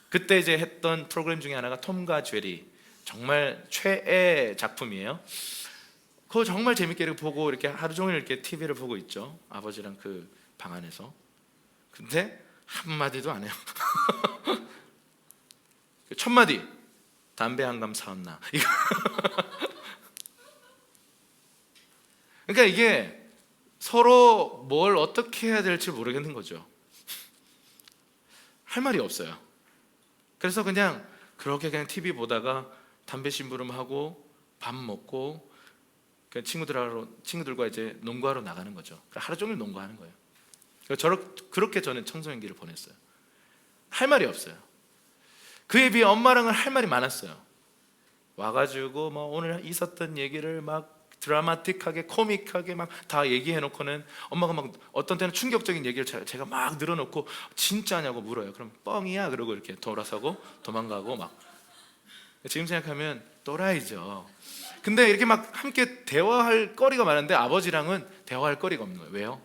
그때 이제 했던 프로그램 중에 하나가 톰과 제리, 정말 최애 작품이에요. 그거 정말 재밌게 이렇게 보고, 이렇게 하루 종일 이렇게 TV를 보고 있죠, 아버지랑 그 방 안에서. 근데 한마디도 안 해요. 첫 마디, 담배 한 감 사왔나 이거. 그러니까 이게 서로 뭘 어떻게 해야 될지 모르겠는 거죠. 할 말이 없어요. 그래서 그냥 그렇게 그냥 TV 보다가 담배 심부름하고 밥 먹고 친구들과 이제 농구하러 나가는 거죠. 하루 종일 농구하는 거예요. 그렇게 저는 청소년기를 보냈어요. 할 말이 없어요. 그에 비해 엄마랑은 할 말이 많았어요. 와가지고 뭐 오늘 있었던 얘기를 막 드라마틱하게, 코믹하게 막 다 얘기해놓고는 엄마가 막 어떤 때는 충격적인 얘기를 제가 막 늘어놓고 진짜냐고 물어요. 그럼 뻥이야 그러고 이렇게 돌아서고 도망가고 막. 지금 생각하면 또라이죠. 근데 이렇게 막 함께 대화할 거리가 많은데 아버지랑은 대화할 거리가 없는 거예요. 왜요?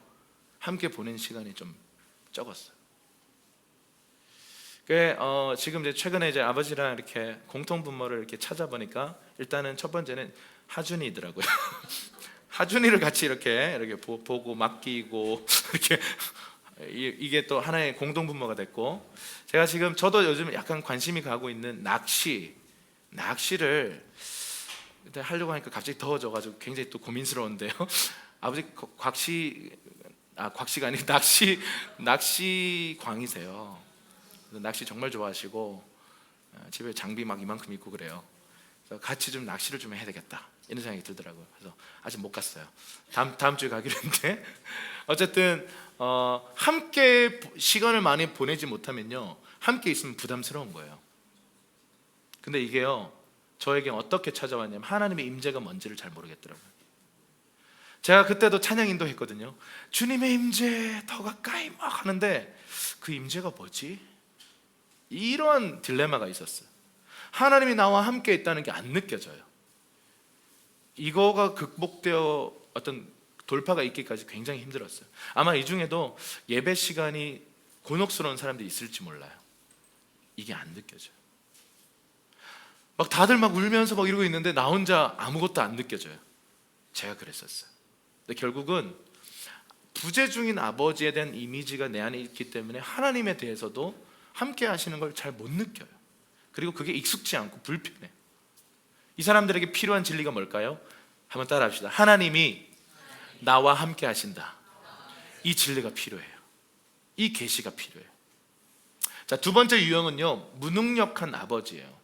함께 보낸 시간이 좀 적었어요. 지금 이제 최근에 이제 아버지랑 이렇게 공통분모를 이렇게 찾아보니까, 일단은 첫 번째는 하준이더라고요. 하준이를 같이 이렇게 보고 맡기고 이렇게 이게 또 하나의 공동분모가 됐고, 제가 지금 저도 요즘 약간 관심이 가고 있는 낚시를 하려고 하니까 갑자기 더워져가지고 굉장히 또 고민스러운데요. 아버지 곽씨가 아니고 낚시광이세요. 낚시 정말 좋아하시고 집에 장비 막 이만큼 있고 그래요. 그래서 같이 좀 낚시를 좀 해야 되겠다 이런 생각이 들더라고요. 그래서 아직 못 갔어요. 다음 주에 가기로 했는데 어쨌든 함께 시간을 많이 보내지 못하면요, 함께 있으면 부담스러운 거예요. 근데 이게요, 저에게 어떻게 찾아왔냐면 하나님의 임재가 뭔지를 잘 모르겠더라고요. 제가 그때도 찬양 인도했거든요. 주님의 임재 더 가까이 막 하는데 그 임재가 뭐지? 이런 딜레마가 있었어요. 하나님이 나와 함께 있다는 게 안 느껴져요. 이거가 극복되어 어떤 돌파가 있기까지 굉장히 힘들었어요. 아마 이 중에도 예배 시간이 곤혹스러운 사람들이 있을지 몰라요. 이게 안 느껴져요. 막 다들 막 울면서 막 이러고 있는데 나 혼자 아무것도 안 느껴져요. 제가 그랬었어요. 근데 결국은 부재 중인 아버지에 대한 이미지가 내 안에 있기 때문에 하나님에 대해서도 함께 하시는 걸 잘 못 느껴요. 그리고 그게 익숙지 않고 불편해. 이 사람들에게 필요한 진리가 뭘까요? 한번 따라 합시다. 하나님이 나와 함께 하신다. 이 진리가 필요해요. 이 계시가 필요해요. 자, 두 번째 유형은요, 무능력한 아버지예요.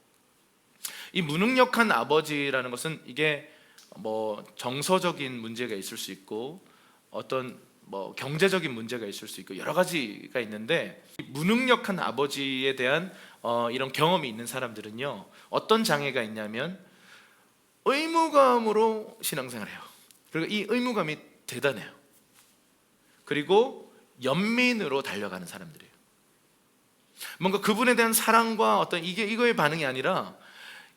이 무능력한 아버지라는 것은 이게 뭐 정서적인 문제가 있을 수 있고 어떤 뭐 경제적인 문제가 있을 수 있고 여러 가지가 있는데, 무능력한 아버지에 대한 이런 경험이 있는 사람들은요, 어떤 장애가 있냐면 의무감으로 신앙생활을 해요. 그리고 이 의무감이 대단해요. 그리고 연민으로 달려가는 사람들이에요. 뭔가 그분에 대한 사랑과 어떤 이거의 반응이 아니라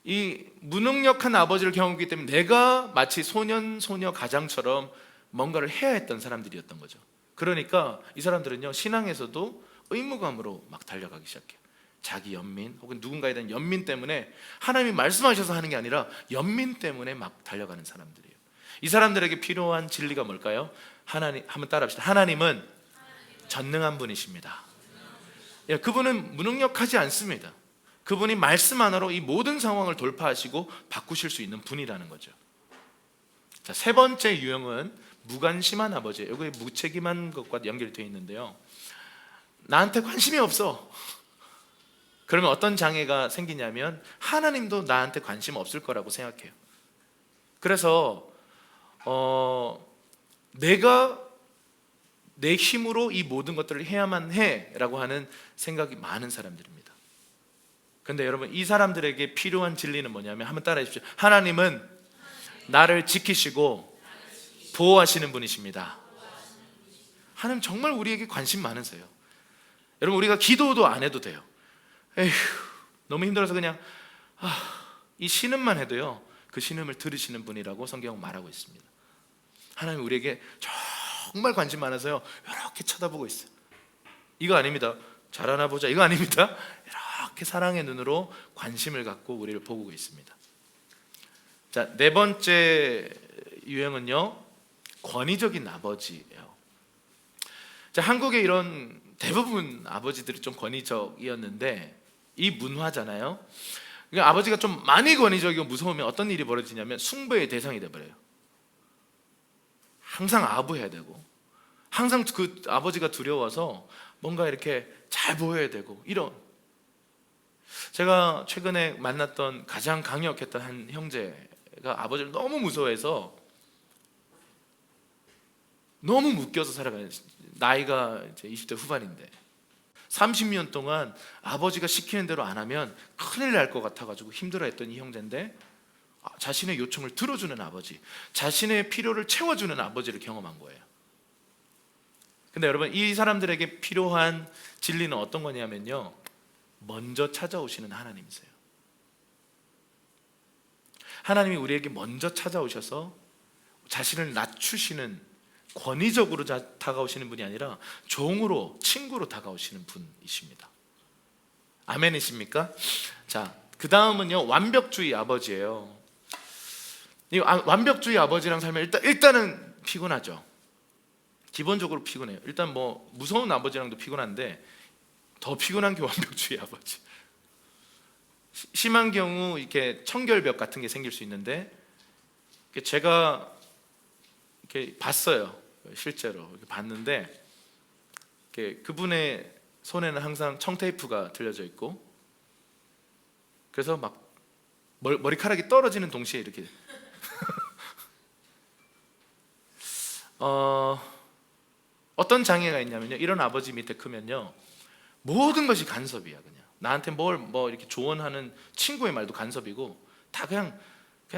이 무능력한 아버지를 경험했기 때문에 내가 마치 소녀 가장처럼 뭔가를 해야 했던 사람들이었던 거죠. 그러니까 이 사람들은요, 신앙에서도 의무감으로 막 달려가기 시작해요. 자기 연민 혹은 누군가에 대한 연민 때문에, 하나님이 말씀하셔서 하는 게 아니라 연민 때문에 막 달려가는 사람들이에요. 이 사람들에게 필요한 진리가 뭘까요? 하나님, 한번 따라합시다. 하나님은 전능한 분이십니다. 그분은 무능력하지 않습니다. 그분이 말씀 하나로 이 모든 상황을 돌파하시고 바꾸실 수 있는 분이라는 거죠. 자, 세 번째 유형은 무관심한 아버지예요. 여기 무책임한 것과 연결되어 있는데요, 나한테 관심이 없어. 그러면 어떤 장애가 생기냐면 하나님도 나한테 관심 없을 거라고 생각해요. 그래서 내가 내 힘으로 이 모든 것들을 해야만 해라고 하는 생각이 많은 사람들입니다. 근데 여러분, 이 사람들에게 필요한 진리는 뭐냐면, 한번 따라해 주십시오. 하나님은 나를 지키시고 보호하시는 분이십니다. 하나님 정말 우리에게 관심 많으세요. 여러분, 우리가 기도도 안 해도 돼요. 에휴, 너무 힘들어서 그냥 이 신음만 해도요, 그 신음을 들으시는 분이라고 성경은 말하고 있습니다. 하나님 우리에게 정말 관심 많아서요, 이렇게 쳐다보고 있어요. 이거 아닙니다. 잘하나 보자, 이거 아닙니다. 이렇게 사랑의 눈으로 관심을 갖고 우리를 보고 있습니다. 자, 네 번째 유형은요, 권위적인 아버지예요. 자, 한국의 이런 대부분 아버지들이 좀 권위적이었는데, 이 문화잖아요. 그러니까 아버지가 좀 많이 권위적이고 무서우면 어떤 일이 벌어지냐면 숭배의 대상이 돼버려요. 항상 아부해야 되고, 항상 그 아버지가 두려워서 뭔가 이렇게 잘 보여야 되고, 이런. 제가 최근에 만났던 가장 강력했던 한 형제가 아버지를 너무 무서워해서 너무 묶여서 살아가요. 나이가 이제 20대 후반인데 30년 동안 아버지가 시키는 대로 안 하면 큰일 날 것 같아가지고 힘들어했던 이 형제인데, 자신의 요청을 들어주는 아버지, 자신의 필요를 채워주는 아버지를 경험한 거예요. 근데 여러분, 이 사람들에게 필요한 진리는 어떤 거냐면요, 먼저 찾아오시는 하나님이세요. 하나님이 우리에게 먼저 찾아오셔서 자신을 낮추시는, 권위적으로 다가오시는 분이 아니라 종으로, 친구로 다가오시는 분이십니다. 아멘이십니까? 자, 그 다음은요, 완벽주의 아버지예요. 이 완벽주의 아버지랑 살면 일단은 피곤하죠. 기본적으로 피곤해요. 일단 뭐 무서운 아버지랑도 피곤한데 더 피곤한 게 완벽주의 아버지. 심한 경우 이렇게 청결벽 같은 게 생길 수 있는데, 제가 이렇게 봤어요. 실제로 이렇게 봤는데, 그분의 손에는 항상 청테이프가 들려져 있고, 그래서 막 머리카락이 떨어지는 동시에 이렇게 어떤 장애가 있냐면요, 이런 아버지 밑에 크면요, 모든 것이 간섭이야. 그냥 나한테 뭐 이렇게 조언하는 친구의 말도 간섭이고, 다 그냥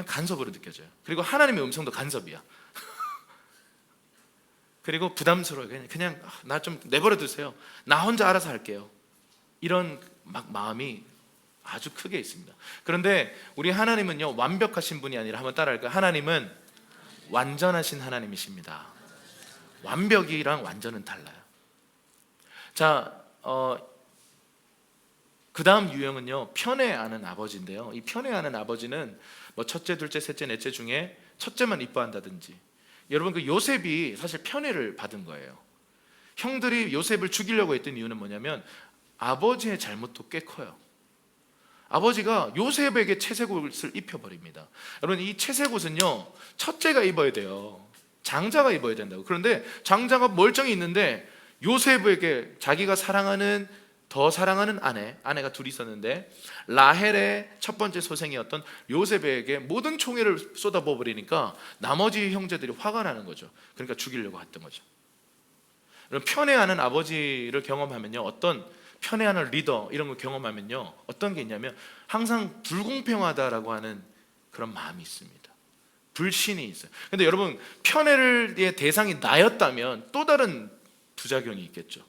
간섭으로 느껴져요. 그리고 하나님의 음성도 간섭이야. 그리고 부담스러워요. 그냥 나 좀 내버려 두세요. 나 혼자 알아서 할게요. 이런 막 마음이 아주 크게 있습니다. 그런데 우리 하나님은요, 완벽하신 분이 아니라, 한번 따라할까요? 하나님은 완전하신 하나님이십니다. 완벽이랑 완전은 달라요. 자, 그 다음 유형은요, 편애하는 아버지인데요, 이 편애하는 아버지는 뭐 첫째, 둘째, 셋째, 넷째 중에 첫째만 이뻐한다든지, 여러분, 그 요셉이 사실 편애를 받은 거예요. 형들이 요셉을 죽이려고 했던 이유는 뭐냐면 아버지의 잘못도 꽤 커요. 아버지가 요셉에게 채색옷을 입혀버립니다. 여러분, 이 채색옷은요, 첫째가 입어야 돼요. 장자가 입어야 된다고. 그런데 장자가 멀쩡히 있는데 요셉에게 자기가 사랑하는, 더 사랑하는 아내가 둘이 있었는데, 라헬의 첫 번째 소생이었던 요셉에게 모든 총애를 쏟아부어 버리니까 나머지 형제들이 화가 나는 거죠. 그러니까 죽이려고 했던 거죠. 여러분, 편애하는 아버지를 경험하면요, 어떤 편애하는 리더 이런 걸 경험하면요, 어떤 게 있냐면 항상 불공평하다라고 하는 그런 마음이 있습니다. 불신이 있어요. 근데 여러분, 편애의 대상이 나였다면 또 다른 부작용이 있겠죠.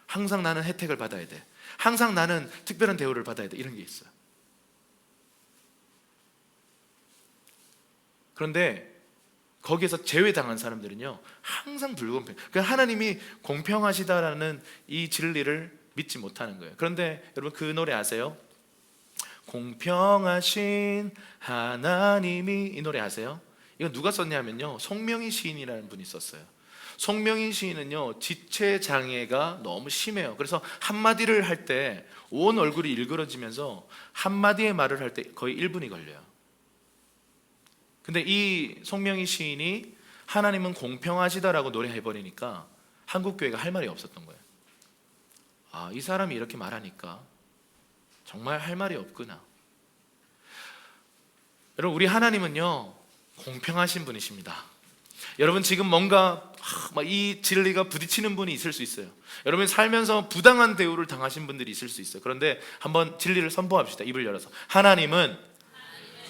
항상 나는 혜택을 받아야 돼, 항상 나는 특별한 대우를 받아야 돼, 이런 게 있어요. 그런데 거기에서 제외당한 사람들은요, 항상 불공평. 그러니까 하나님이 공평하시다라는 이 진리를 믿지 못하는 거예요. 그런데 여러분, 그 노래 아세요? 공평하신 하나님이, 이 노래 아세요? 이거 누가 썼냐면요, 송명희 시인이라는 분이 썼어요. 송명희 시인은요, 지체 장애가 너무 심해요. 그래서 한마디를 할 때 온 얼굴이 일그러지면서 한마디의 말을 할 때 거의 1분이 걸려요. 근데 이 송명희 시인이 하나님은 공평하시다라고 노래해버리니까 한국교회가 할 말이 없었던 거예요. 이 사람이 이렇게 말하니까 정말 할 말이 없구나. 여러분, 우리 하나님은요 공평하신 분이십니다. 여러분, 지금 뭔가 이 진리가 부딪히는 분이 있을 수 있어요. 여러분, 살면서 부당한 대우를 당하신 분들이 있을 수 있어요. 그런데 한번 진리를 선포합시다. 입을 열어서. 하나님은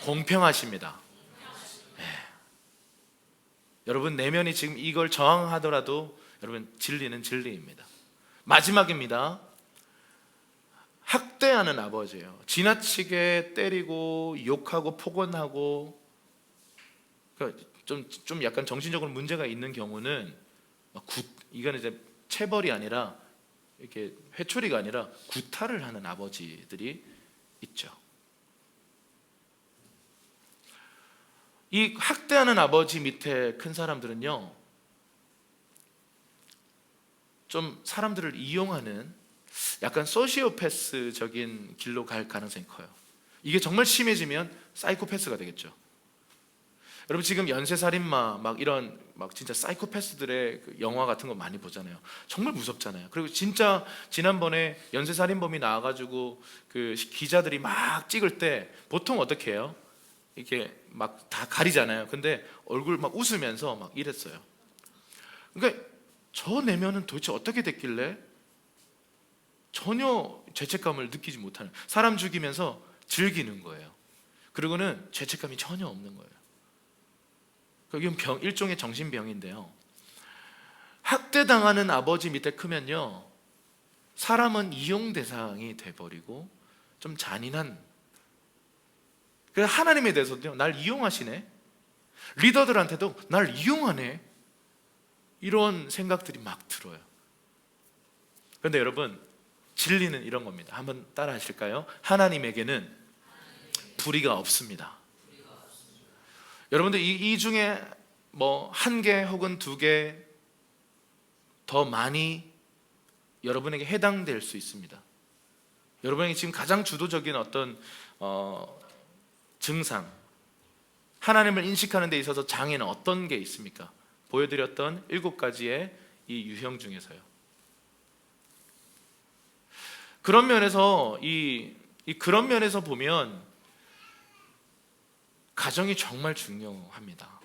공평하십니다. 네. 여러분, 내면이 지금 이걸 저항하더라도 여러분, 진리는 진리입니다. 마지막입니다. 학대하는 아버지예요. 지나치게 때리고 욕하고 폭언하고, 좀 약간 정신적으로 문제가 있는 경우는 이거는 이제 체벌이 아니라 이렇게 회초리가 아니라 구타를 하는 아버지들이 있죠. 이 학대하는 아버지 밑에 큰 사람들은요, 좀 사람들을 이용하는 약간 소시오패스적인 길로 갈 가능성이 커요. 이게 정말 심해지면 사이코패스가 되겠죠. 여러분, 지금 연쇄살인마 이런 진짜 사이코패스들의 그 영화 같은 거 많이 보잖아요. 정말 무섭잖아요. 그리고 진짜 지난번에 연쇄살인범이 나와가지고 그 기자들이 막 찍을 때 보통 어떻게 해요? 이렇게 막 다 가리잖아요. 근데 얼굴 막 웃으면서 막 이랬어요. 그러니까 저 내면은 도대체 어떻게 됐길래 전혀 죄책감을 느끼지 못하는, 사람 죽이면서 즐기는 거예요. 그리고는 죄책감이 전혀 없는 거예요. 이건 일종의 정신병인데요. 학대당하는 아버지 밑에 크면요, 사람은 이용 대상이 돼버리고 좀 잔인한, 그래서 하나님에 대해서도요, 날 이용하시네, 리더들한테도 날 이용하네, 이런 생각들이 막 들어요. 그런데 여러분, 진리는 이런 겁니다. 한번 따라 하실까요? 하나님에게는 불의가 없습니다. 여러분들 이 중에 뭐 한 개 혹은 두 개 더 많이 여러분에게 해당될 수 있습니다. 여러분에게 지금 가장 주도적인 어떤 증상, 하나님을 인식하는 데 있어서 장애는 어떤 게 있습니까? 보여드렸던 7가지의 이 유형 중에서요. 그런 면에서 그런 면에서 보면 가정이 정말 중요합니다.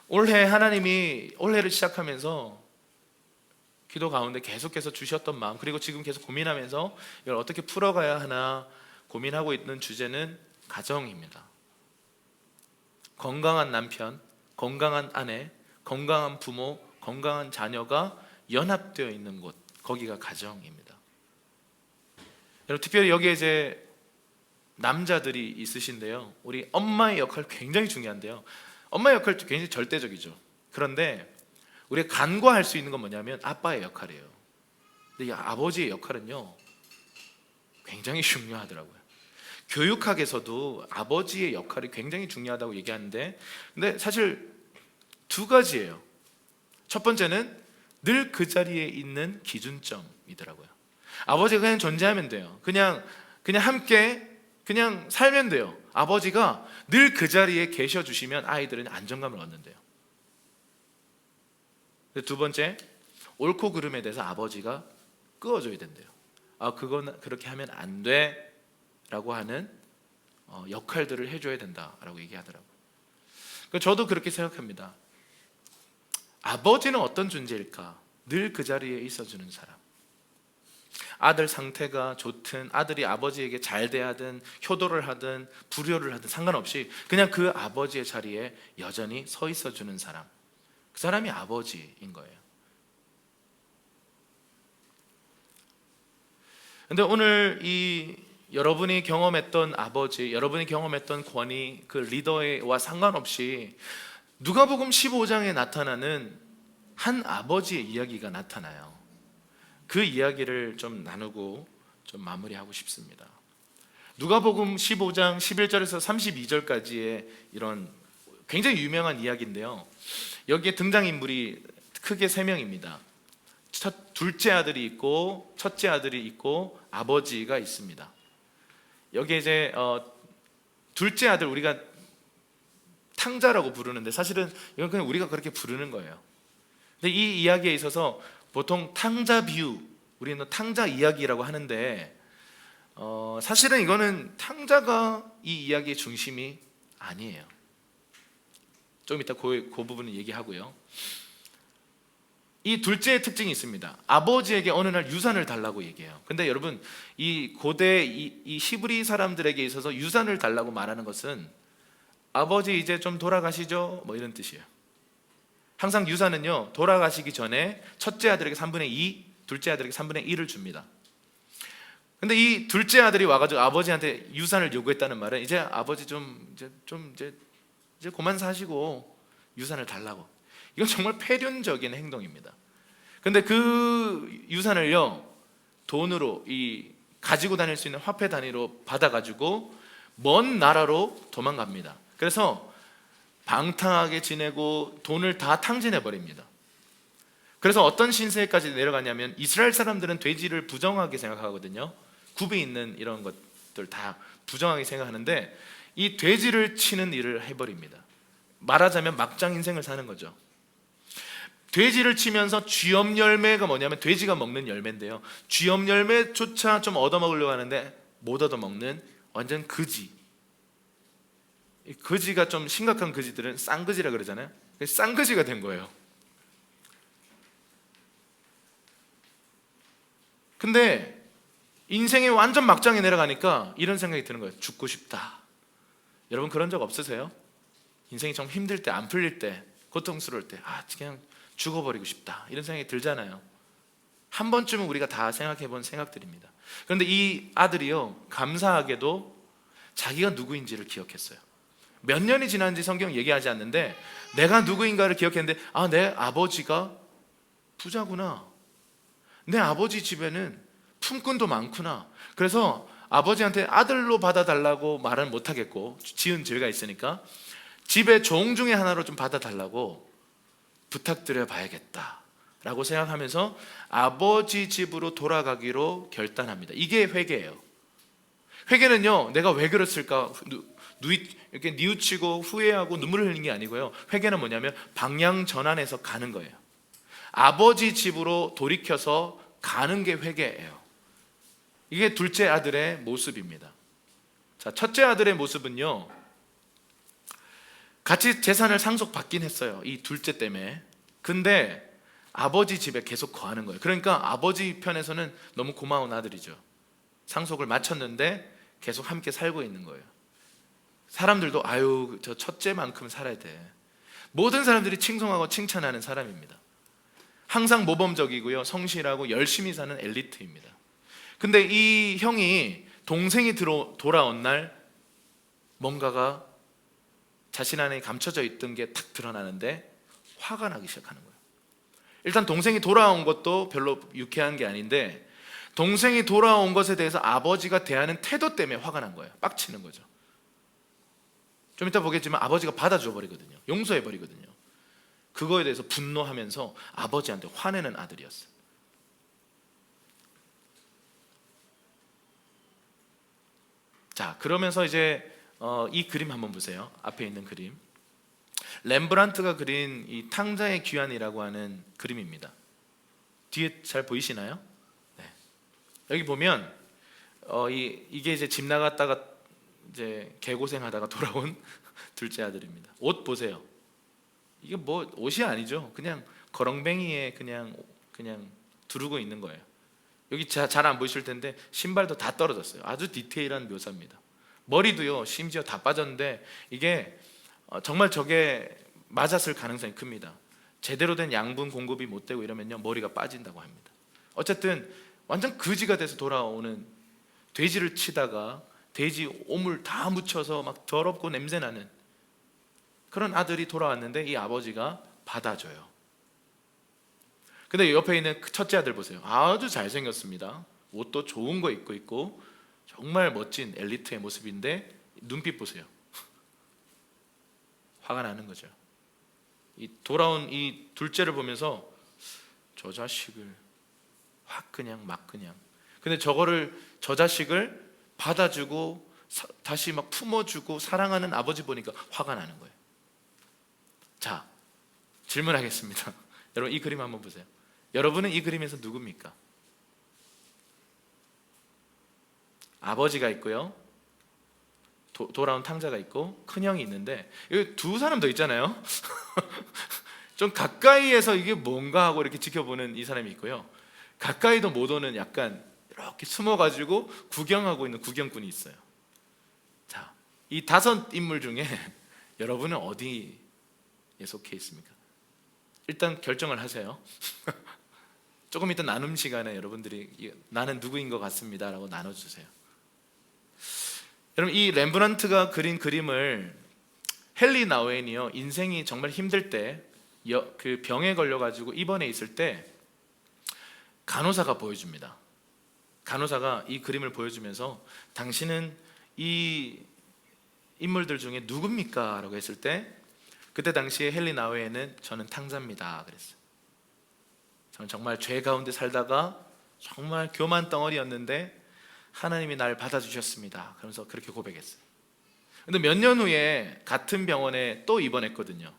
올해를 시작하면서 기도 가운데 계속해서 주셨던 마음, 그리고 지금 계속 고민하면서 이걸 어떻게 풀어가야 하나 고민하고 있는 주제는 가정입니다. 건강한 남편, 건강한 아내, 건강한 부모, 건강한 자녀가 연합되어 있는 곳, 거기가 가정입니다. 여러분, 특별히 여기에 이제 남자들이 있으신데요, 우리 엄마의 역할 굉장히 중요한데요, 엄마의 역할도 굉장히 절대적이죠. 그런데 우리가 간과할 수 있는 건 뭐냐면 아빠의 역할이에요. 근데 이 아버지의 역할은요 굉장히 중요하더라고요. 교육학에서도 아버지의 역할이 굉장히 중요하다고 얘기하는데, 근데 사실 2가지예요. 첫 번째는 늘 그 자리에 있는 기준점이더라고요. 아버지가 그냥 존재하면 돼요. 그냥 함께 그냥 살면 돼요. 아버지가 늘 그 자리에 계셔 주시면 아이들은 안정감을 얻는데요. 두 번째, 옳고 그름에 대해서 아버지가 끄어줘야 된대요. 그건 그렇게 하면 안 돼 라고 하는 역할들을 해줘야 된다라고 얘기하더라고요. 저도 그렇게 생각합니다. 아버지는 어떤 존재일까? 늘 그 자리에 있어주는 사람. 아들 상태가 좋든, 아들이 아버지에게 잘 대하든, 효도를 하든 불효를 하든 상관없이 그냥 그 아버지의 자리에 여전히 서 있어주는 사람, 그 사람이 아버지인 거예요. 근데 오늘 여러분이 경험했던 아버지, 여러분이 경험했던 권위, 그 리더와 상관없이 누가복음 15장에 나타나는 한 아버지의 이야기가 나타나요. 그 이야기를 좀 나누고 좀 마무리하고 싶습니다. 누가복음 15장 11절에서 32절까지의 이런 굉장히 유명한 이야기인데요, 여기에 등장인물이 크게 3명입니다. 둘째 아들이 있고, 첫째 아들이 있고, 아버지가 있습니다. 여기에 이제 둘째 아들, 우리가 탕자라고 부르는데 사실은 이건 그냥 우리가 그렇게 부르는 거예요. 근데 이 이야기에 있어서 보통 탕자 비유, 우리는 탕자 이야기라고 하는데, 사실은 이거는 탕자가 이 이야기의 중심이 아니에요. 좀 이따 그 부분을 얘기하고요. 이 둘째의 특징이 있습니다. 아버지에게 어느 날 유산을 달라고 얘기해요. 근데 여러분, 이 고대 이 히브리 사람들에게 있어서 유산을 달라고 말하는 것은 아버지 이제 좀 돌아가시죠? 뭐 이런 뜻이에요. 항상 유산은요, 돌아가시기 전에 첫째 아들에게 3분의 2, 둘째 아들에게 3분의 1을 줍니다. 근데 이 둘째 아들이 와가지고 아버지한테 유산을 요구했다는 말은 이제 아버지 이제 그만 사시고 유산을 달라고. 이건 정말 폐륜적인 행동입니다. 근데 그 유산을요, 돈으로 가지고 다닐 수 있는 화폐 단위로 받아가지고 먼 나라로 도망갑니다. 그래서 방탕하게 지내고 돈을 다 탕진해 버립니다. 그래서 어떤 신세까지 내려가냐면, 이스라엘 사람들은 돼지를 부정하게 생각하거든요. 굽이 있는 이런 것들 다 부정하게 생각하는데, 이 돼지를 치는 일을 해버립니다. 말하자면 막장 인생을 사는 거죠. 돼지를 치면서 쥐염 열매가 뭐냐면 돼지가 먹는 열매인데요, 쥐염 열매조차 좀 얻어먹으려고 하는데 못 얻어먹는 완전 거지. 이 거지가 좀 심각한 거지들은 쌍거지라 그러잖아요. 쌍거지가 된 거예요. 근데 인생이 완전 막장에 내려가니까 이런 생각이 드는 거예요. 죽고 싶다. 여러분 그런 적 없으세요? 인생이 좀 힘들 때, 안 풀릴 때, 고통스러울 때, 그냥 죽어버리고 싶다, 이런 생각이 들잖아요. 한 번쯤은 우리가 다 생각해 본 생각들입니다. 그런데 이 아들이요, 감사하게도 자기가 누구인지를 기억했어요. 몇 년이 지났는지 성경 얘기하지 않는데 내가 누구인가를 기억했는데, 내 아버지가 부자구나, 내 아버지 집에는 품꾼도 많구나. 그래서 아버지한테 아들로 받아달라고 말은 못하겠고, 지은 죄가 있으니까 집의 종 중에 하나로 좀 받아달라고 부탁드려 봐야겠다 라고 생각하면서 아버지 집으로 돌아가기로 결단합니다. 이게 회개예요. 회개는요, 내가 왜 그랬을까 이렇게 뉘우치고 후회하고 눈물을 흘리는 게 아니고요, 회개는 뭐냐면 방향 전환해서 가는 거예요. 아버지 집으로 돌이켜서 가는 게 회개예요. 이게 둘째 아들의 모습입니다. 자, 첫째 아들의 모습은요, 같이 재산을 상속받긴 했어요, 이 둘째 때문에. 근데 아버지 집에 계속 거하는 거예요. 그러니까 아버지 편에서는 너무 고마운 아들이죠. 상속을 마쳤는데 계속 함께 살고 있는 거예요. 사람들도 저 첫째만큼 살아야 돼. 모든 사람들이 칭송하고 칭찬하는 사람입니다. 항상 모범적이고요, 성실하고 열심히 사는 엘리트입니다. 근데 이 형이 동생이 돌아온 날 뭔가가 자신 안에 감춰져 있던 게 탁 드러나는데 화가 나기 시작하는 거예요. 일단 동생이 돌아온 것도 별로 유쾌한 게 아닌데, 동생이 돌아온 것에 대해서 아버지가 대하는 태도 때문에 화가 난 거예요. 빡치는 거죠. 좀 이따 보겠지만 아버지가 받아줘 버리거든요. 용서해 버리거든요. 그거에 대해서 분노하면서 아버지한테 화내는 아들이었어요. 자, 그러면서 이제 이 그림 한번 보세요. 앞에 있는 그림, 렘브란트가 그린 이 탕자의 귀환이라고 하는 그림입니다. 뒤에 잘 보이시나요? 네. 여기 보면 이게 이제 집 나갔다가 이제 개고생하다가 돌아온 둘째 아들입니다. 옷 보세요. 이게 뭐 옷이 아니죠. 그냥 거렁뱅이에 그냥 두르고 있는 거예요. 여기 잘 안 보이실 텐데 신발도 다 떨어졌어요. 아주 디테일한 묘사입니다. 머리도요, 심지어 다 빠졌는데 이게 정말 저게 맞았을 가능성이 큽니다. 제대로 된 양분 공급이 못 되고 이러면요, 머리가 빠진다고 합니다. 어쨌든 완전 거지가 돼서 돌아오는, 돼지를 치다가 돼지 오물 다 묻혀서 막 더럽고 냄새나는 그런 아들이 돌아왔는데 이 아버지가 받아줘요. 근데 옆에 있는 첫째 아들 보세요. 아주 잘생겼습니다. 옷도 좋은 거 입고 있고 정말 멋진 엘리트의 모습인데 눈빛 보세요. 화가 나는 거죠. 이 돌아온 이 둘째를 보면서 저 자식을 막 그냥. 근데 저 자식을 받아주고 다시 막 품어주고 사랑하는 아버지 보니까 화가 나는 거예요. 자, 질문하겠습니다. 여러분 이 그림 한번 보세요. 여러분은 이 그림에서 누굽니까? 아버지가 있고요, 돌아온 탕자가 있고 큰형이 있는데, 여기 두 사람 더 있잖아요. 좀 가까이에서 이게 뭔가 하고 이렇게 지켜보는 이 사람이 있고요, 가까이도 못 오는 약간 이렇게 숨어가지고 구경하고 있는 구경꾼이 있어요. 자, 이 다섯 인물 중에 여러분은 어디에 속해 있습니까? 일단 결정을 하세요. 조금 이따 나눔 시간에 여러분들이 나는 누구인 것 같습니다 라고 나눠주세요. 여러분, 이 렘브란트가 그린 그림을 헨리 나우엔이요, 인생이 정말 힘들 때, 그 병에 걸려가지고 입원해 있을 때 간호사가 보여줍니다. 간호사가 이 그림을 보여주면서 당신은 이 인물들 중에 누굽니까? 라고 했을 때, 그때 당시에 헨리 나우엔은 저는 탕자입니다 그랬어요. 저는 정말 죄 가운데 살다가 정말 교만 덩어리였는데 하나님이 날 받아주셨습니다 그러면서 그렇게 고백했어요. 근데 몇 년 후에 같은 병원에 또 입원했거든요.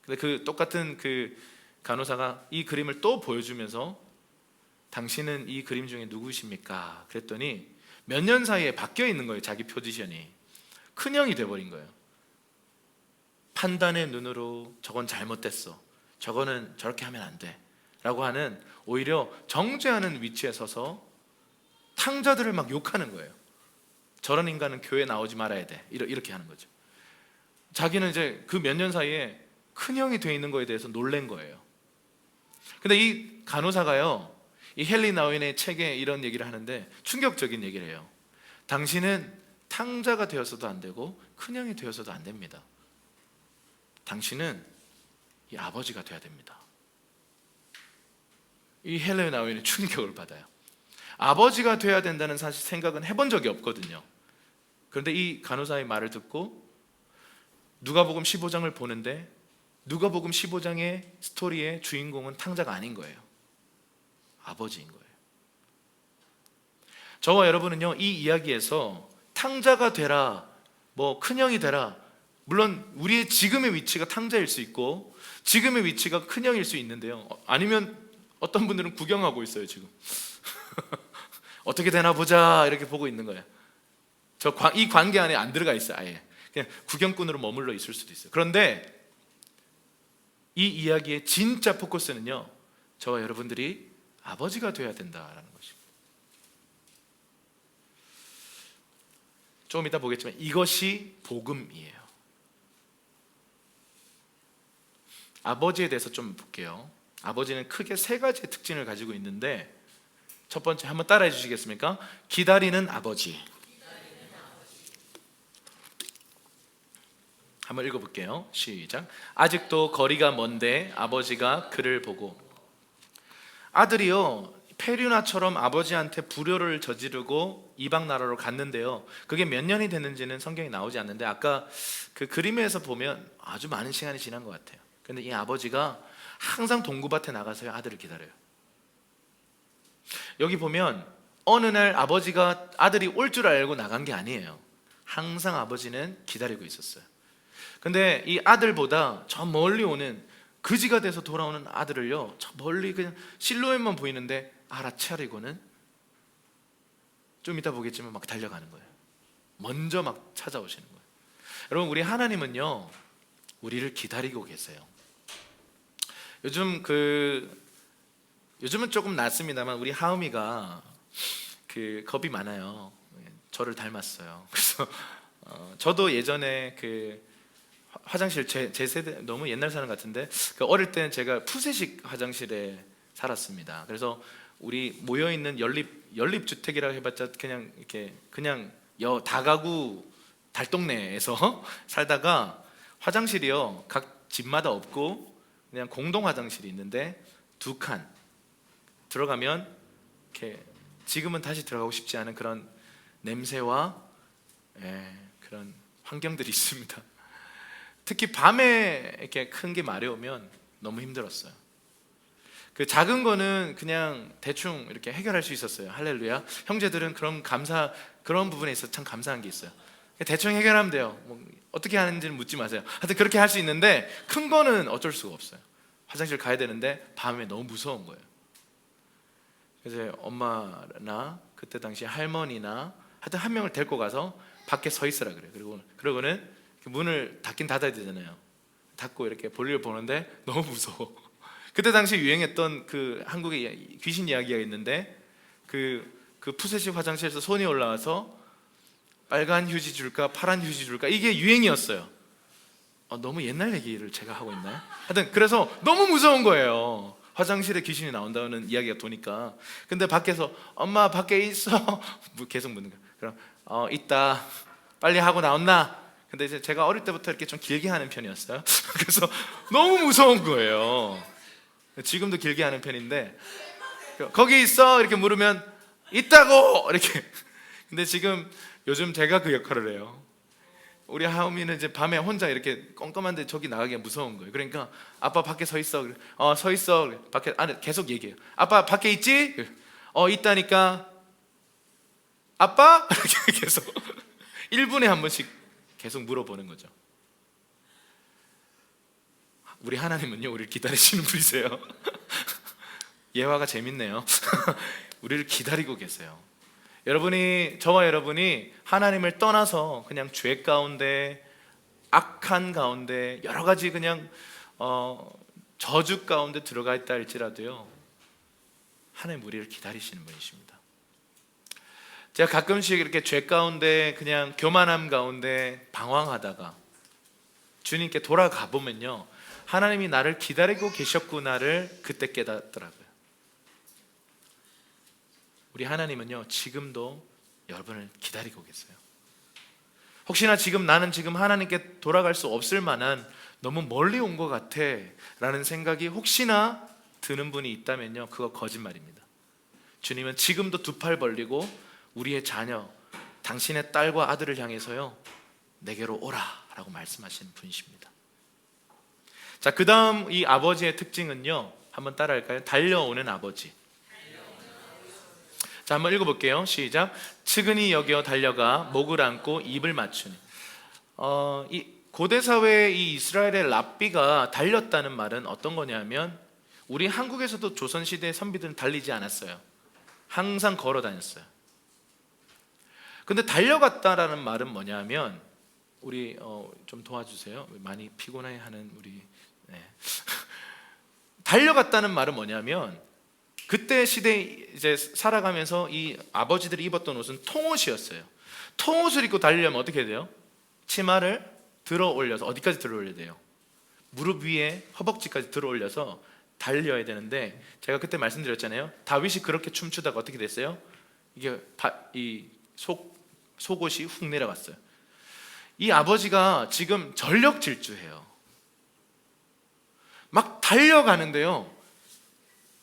근데 그 똑같은 그 간호사가 이 그림을 또 보여주면서 당신은 이 그림 중에 누구십니까? 그랬더니 몇 년 사이에 바뀌어 있는 거예요. 자기 포지션이 큰형이 돼버린 거예요. 판단의 눈으로 저건 잘못됐어, 저거는 저렇게 하면 안 돼 라고 하는, 오히려 정죄하는 위치에 서서 탕자들을 막 욕하는 거예요. 저런 인간은 교회 나오지 말아야 돼, 이렇게 하는 거죠. 자기는 이제 그 몇 년 사이에 큰형이 돼 있는 거에 대해서 놀란 거예요. 근데 이 간호사가요, 이 헨리 나우엔의 책에 이런 얘기를 하는데 충격적인 얘기를 해요. 당신은 탕자가 되어서도 안 되고 큰형이 되어서도 안 됩니다. 당신은 이 아버지가 돼야 됩니다. 이 헨리 나우엔이 충격을 받아요. 아버지가 돼야 된다는 사실 생각은 해본 적이 없거든요. 그런데 이 간호사의 말을 듣고 누가복음 15장을 보는데, 누가복음 15장의 스토리의 주인공은 탕자가 아닌 거예요. 아버지인 거예요. 저와 여러분은요, 이 이야기에서 탕자가 되라, 뭐 큰형이 되라, 물론 우리의 지금의 위치가 탕자일 수 있고 지금의 위치가 큰형일 수 있는데요, 아니면 어떤 분들은 구경하고 있어요 지금. 어떻게 되나 보자 이렇게 보고 있는 거예요. 이 관계 안에 안 들어가 있어요. 아예 그냥 구경꾼으로 머물러 있을 수도 있어요. 그런데 이 이야기의 진짜 포커스는요, 저와 여러분들이 아버지가 되어야 된다라는 것입니다. 조금 이따 보겠지만 이것이 복음이에요. 아버지에 대해서 좀 볼게요. 아버지는 크게 세 가지의 특징을 가지고 있는데, 첫 번째, 한번 따라해 주시겠습니까? 기다리는 아버지. 한번 읽어볼게요. 시작. 아직도 거리가 먼데 아버지가 그를 보고. 아들이요, 페류나처럼 아버지한테 불효를 저지르고 이방 나라로 갔는데요, 그게 몇 년이 됐는지는 성경에 나오지 않는데 아까 그 그림에서 보면 아주 많은 시간이 지난 것 같아요. 근데 이 아버지가 항상 동구밭에 나가서 아들을 기다려요. 여기 보면 어느 날 아버지가 아들이 올 줄 알고 나간 게 아니에요. 항상 아버지는 기다리고 있었어요. 근데 이 아들보다 저 멀리 오는, 그지가 돼서 돌아오는 아들을요, 저 멀리 그냥 실루엣만 보이는데 알아차리고는 좀 이따 보겠지만 막 달려가는 거예요. 먼저 막 찾아오시는 거예요. 여러분, 우리 하나님은요, 우리를 기다리고 계세요. 요즘은 조금 낫습니다만 우리 하음이가 겁이 많아요. 저를 닮았어요. 그래서 저도 예전에 화장실, 제 세대 너무 옛날 사람 같은데, 어릴 때는 제가 푸세식 화장실에 살았습니다. 그래서 우리 모여 있는 연립 주택이라고 해봤자 그냥 이렇게 다가구 달동네에서 살다가, 화장실이요 각 집마다 없고 그냥 공동 화장실이 있는데 두 칸 들어가면 이렇게, 지금은 다시 들어가고 싶지 않은 그런 냄새와 그런 환경들이 있습니다. 특히 밤에 이렇게 큰 게 마려우면 너무 힘들었어요. 그 작은 거는 그냥 대충 이렇게 해결할 수 있었어요. 할렐루야. 형제들은 그런 부분에 있어서 참 감사한 게 있어요. 대충 해결하면 돼요. 뭐 어떻게 하는지는 묻지 마세요. 하여튼 그렇게 할 수 있는데, 큰 거는 어쩔 수가 없어요. 화장실 가야 되는데 밤에 너무 무서운 거예요. 그래서 엄마나 그때 당시 할머니나 하여튼 한 명을 데리고 가서 밖에 서 있으라 그래요. 그러고는 문을 닫긴 닫아야 되잖아요. 닫고 이렇게 볼일을 보는데 너무 무서워. 그때 당시 유행했던 그 한국의 귀신 이야기가 있는데 그 푸세식 화장실에서 손이 올라와서 빨간 휴지 줄까 파란 휴지 줄까, 이게 유행이었어요. 너무 옛날 얘기를 제가 하고 있나요? 하여튼 그래서 너무 무서운 거예요. 화장실에 귀신이 나온다는 이야기가 도니까. 근데 밖에서 엄마 밖에 있어 계속 묻는 거예요. 그럼 있다, 빨리 하고 나온나? 근데 이제 제가 어릴 때부터 이렇게 좀 길게 하는 편이었어요. 그래서 너무 무서운 거예요. 지금도 길게 하는 편인데, 거기 있어 이렇게 물으면 있다고 이렇게. 근데 지금 요즘 제가 그 역할을 해요. 우리 하음이는 이제 밤에 혼자 이렇게 껌껌한데 저기 나가기가 무서운 거예요. 그러니까 아빠 밖에 서 있어. 서 있어. 밖에 안에 계속 얘기해요. 아빠 밖에 있지? 있다니까. 아빠? 이렇게 계속 1분에 한 번씩 계속 물어보는 거죠. 우리 하나님은요, 우리를 기다리시는 분이세요. 예화가 재밌네요. 우리를 기다리고 계세요. 저와 여러분이 하나님을 떠나서 그냥 죄 가운데, 악한 가운데, 여러 가지 그냥 저주 가운데 들어가 있다 할지라도요, 하나님 우리를 기다리시는 분이십니다. 제가 가끔씩 이렇게 죄 가운데, 그냥 교만함 가운데 방황하다가 주님께 돌아가 보면요, 하나님이 나를 기다리고 계셨구나를 그때 깨닫더라고요. 우리 하나님은요, 지금도 여러분을 기다리고 계세요. 혹시나 나는 지금 하나님께 돌아갈 수 없을 만한 너무 멀리 온 것 같아 라는 생각이 혹시나 드는 분이 있다면요, 그거 거짓말입니다. 주님은 지금도 두 팔 벌리고 우리의 자녀, 당신의 딸과 아들을 향해서요, 내게로 오라 라고 말씀하시는 분이십니다. 자, 그 다음 이 아버지의 특징은요, 한번 따라할까요? 달려오는 아버지. 자, 한번 읽어볼게요. 시작. 측은히 여겨 달려가 목을 안고 입을 맞추니. 이 고대 사회의 이 이스라엘의 랍비가 달렸다는 말은 어떤 거냐면, 우리 한국에서도 조선시대 선비들은 달리지 않았어요. 항상 걸어 다녔어요. 근데 달려갔다라는 말은 뭐냐면, 우리 좀 도와주세요. 많이 피곤해하는 우리. 네. 달려갔다는 말은 뭐냐면, 그때 시대에 이제 살아가면서 이 아버지들이 입었던 옷은 통옷이었어요. 통옷을 입고 달리려면 어떻게 해야 돼요? 치마를 들어 올려서, 어디까지 들어 올려야 돼요? 무릎 위에 허벅지까지 들어 올려서 달려야 되는데, 제가 그때 말씀드렸잖아요. 다윗이 그렇게 춤추다가 어떻게 됐어요? 이게 이 속옷이 훅 내려갔어요. 이 아버지가 지금 전력 질주해요. 막 달려가는데요,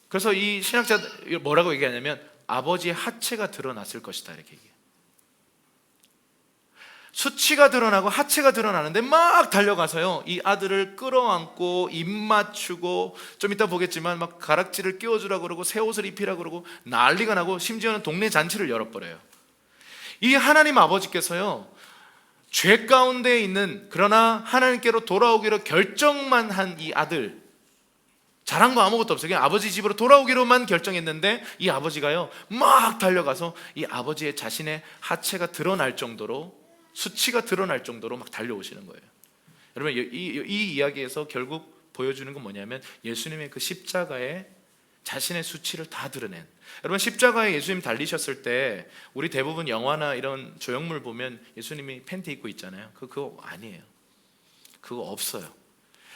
그래서 이 신학자 뭐라고 얘기하냐면, 아버지의 하체가 드러났을 것이다 이렇게 얘기해요. 수치가 드러나고 하체가 드러나는데 막 달려가서요, 이 아들을 끌어안고 입 맞추고, 좀 이따 보겠지만 막 가락지를 끼워주라고 그러고 새 옷을 입히라고 그러고 난리가 나고, 심지어는 동네 잔치를 열어버려요. 이 하나님 아버지께서요, 죄 가운데 있는, 그러나 하나님께로 돌아오기로 결정만 한 이 아들, 잘한 거 아무것도 없어요. 그냥 아버지 집으로 돌아오기로만 결정했는데, 이 아버지가요 막 달려가서 이 아버지의 자신의 하체가 드러날 정도로, 수치가 드러날 정도로 막 달려오시는 거예요. 여러분, 이 이야기에서 결국 보여주는 건 뭐냐면, 예수님의 그 십자가에 자신의 수치를 다 드러낸. 여러분, 십자가에 예수님 달리셨을 때 우리 대부분 영화나 이런 조형물 보면 예수님이 팬티 입고 있잖아요. 그거 아니에요. 그거 없어요.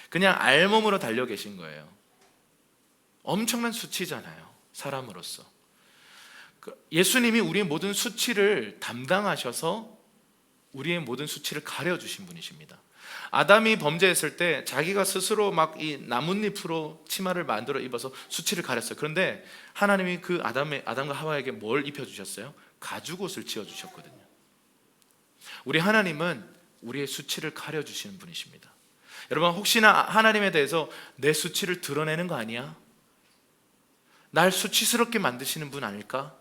그냥 알몸으로 달려 계신 거예요. 엄청난 수치잖아요, 사람으로서. 예수님이 우리의 모든 수치를 담당하셔서 우리의 모든 수치를 가려주신 분이십니다. 아담이 범죄했을 때 자기가 스스로 막 이 나뭇잎으로 치마를 만들어 입어서 수치를 가렸어요. 그런데 하나님이 그 아담과 하와에게 뭘 입혀주셨어요? 가죽옷을 지어주셨거든요. 우리 하나님은 우리의 수치를 가려주시는 분이십니다. 여러분, 혹시나 하나님에 대해서 내 수치를 드러내는 거 아니야? 날 수치스럽게 만드시는 분 아닐까?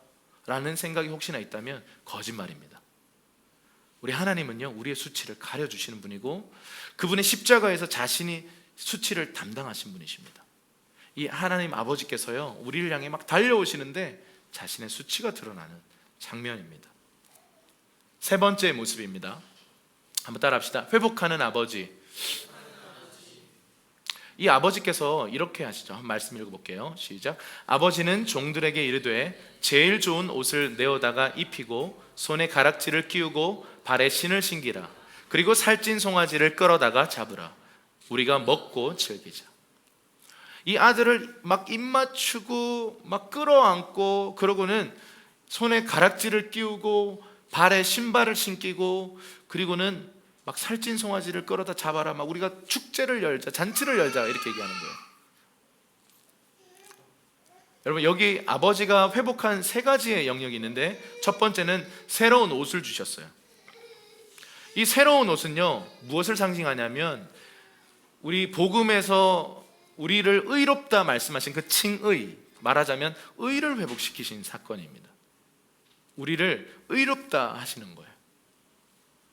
라는 생각이 혹시나 있다면 거짓말입니다. 우리 하나님은요, 우리의 수치를 가려주시는 분이고, 그분의 십자가에서 자신이 수치를 담당하신 분이십니다. 이 하나님 아버지께서요, 우리를 향해 막 달려오시는데 자신의 수치가 드러나는 장면입니다. 세 번째 모습입니다. 한번 따라합시다. 회복하는 아버지. 이 아버지께서 이렇게 하시죠. 한번 말씀 읽어볼게요. 시작. 아버지는 종들에게 이르되 제일 좋은 옷을 내어다가 입히고 손에 가락지를 끼우고 발에 신을 신기라. 그리고 살찐 송아지를 끌어다가 잡으라. 우리가 먹고 즐기자. 이 아들을 막 입맞추고 막 끌어안고, 그러고는 손에 가락지를 끼우고 발에 신발을 신기고, 그리고는 막 살찐 송아지를 끌어다 잡아라. 막 우리가 축제를 열자, 잔치를 열자, 이렇게 얘기하는 거예요. 여러분, 여기 아버지가 회복한 세 가지의 영역이 있는데, 첫 번째는 새로운 옷을 주셨어요. 이 새로운 옷은요, 무엇을 상징하냐면 우리 복음에서 우리를 의롭다 말씀하신 그 칭의, 말하자면 의를 회복시키신 사건입니다. 우리를 의롭다 하시는 거예요.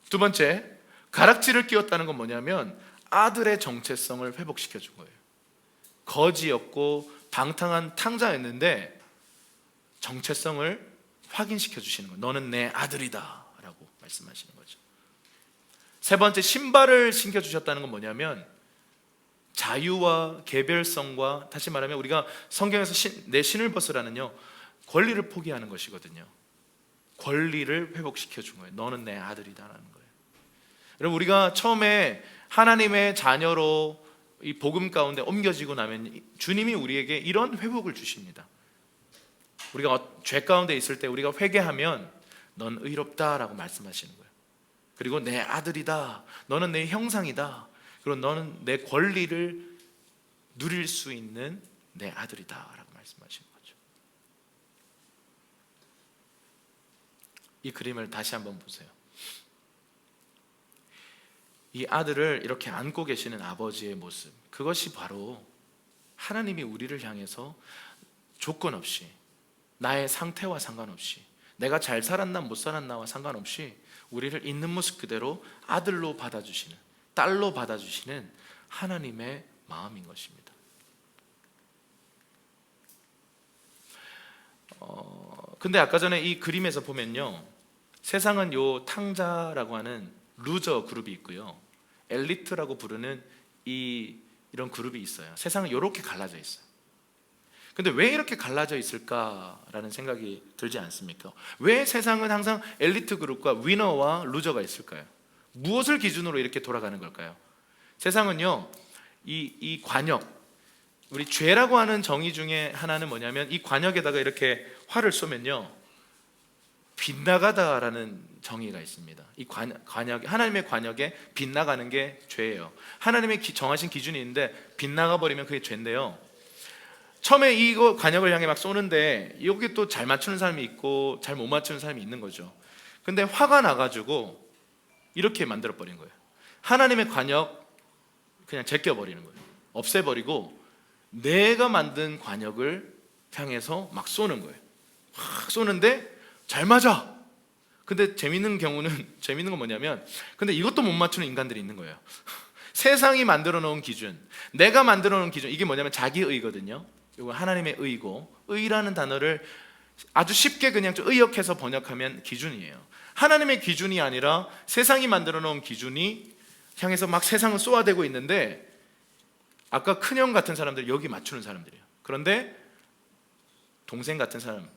두 번째, 가락지를 끼웠다는 건 뭐냐면 아들의 정체성을 회복시켜 준 거예요. 거지였고 방탕한 탕자였는데 정체성을 확인시켜 주시는 거예요. 너는 내 아들이다 라고 말씀하시는 거죠. 세 번째, 신발을 신겨 주셨다는 건 뭐냐면 자유와 개별성과, 다시 말하면 우리가 성경에서 내 신을 벗으라는요, 권리를 포기하는 것이거든요. 권리를 회복시켜 준 거예요. 너는 내 아들이다라는 거예요. 여러분, 우리가 처음에 하나님의 자녀로 이 복음 가운데 옮겨지고 나면 주님이 우리에게 이런 회복을 주십니다. 우리가 죄 가운데 있을 때 우리가 회개하면 넌 의롭다라고 말씀하시는 거예요. 그리고 내 아들이다, 너는 내 형상이다, 그리고 너는 내 권리를 누릴 수 있는 내 아들이다 라고 말씀하시는 거죠. 이 그림을 다시 한번 보세요. 이 아들을 이렇게 안고 계시는 아버지의 모습, 그것이 바로 하나님이 우리를 향해서 조건 없이, 나의 상태와 상관없이, 내가 잘 살았나 못 살았나와 상관없이 우리를 있는 모습 그대로 아들로 받아주시는, 딸로 받아주시는 하나님의 마음인 것입니다. 근데 아까 전에 이 그림에서 보면요, 세상은 요 탕자라고 하는 루저 그룹이 있고요, 엘리트라고 부르는 이런 그룹이 있어요. 세상은 이렇게 갈라져 있어요. 근데 왜 이렇게 갈라져 있을까라는 생각이 들지 않습니까? 왜 세상은 항상 엘리트 그룹과 위너와 루저가 있을까요? 무엇을 기준으로 이렇게 돌아가는 걸까요? 세상은요, 이 관역, 우리 죄라고 하는 정의 중에 하나는 뭐냐면, 이 관역에다가 이렇게 활을 쏘면요, 빗나가다라는 정의가 있습니다. 이 관역, 하나님의 관역에 빗나가는 게 죄예요. 하나님의 정하신 기준이 있는데 빗나가 버리면 그게 죄인데요, 처음에 이거 관역을 향해 막 쏘는데 여기 또 잘 맞추는 사람이 있고 잘 못 맞추는 사람이 있는 거죠. 근데 화가 나가지고 이렇게 만들어 버린 거예요. 하나님의 관역 그냥 제껴버리는 거예요. 없애버리고 내가 만든 관역을 향해서 막 쏘는 거예요. 확 쏘는데 잘 맞아. 근데 재밌는 건 뭐냐면, 근데 이것도 못 맞추는 인간들이 있는 거예요. 세상이 만들어 놓은 기준, 내가 만들어 놓은 기준, 이게 뭐냐면 자기의거든요. 이거 하나님의 의고, 의라는 단어를 아주 쉽게 그냥 좀 의역해서 번역하면 기준이에요. 하나님의 기준이 아니라 세상이 만들어 놓은 기준이 향해서 막 세상을 쏘아대고 있는데, 아까 큰형 같은 사람들 여기 맞추는 사람들이에요. 그런데 동생 같은 사람,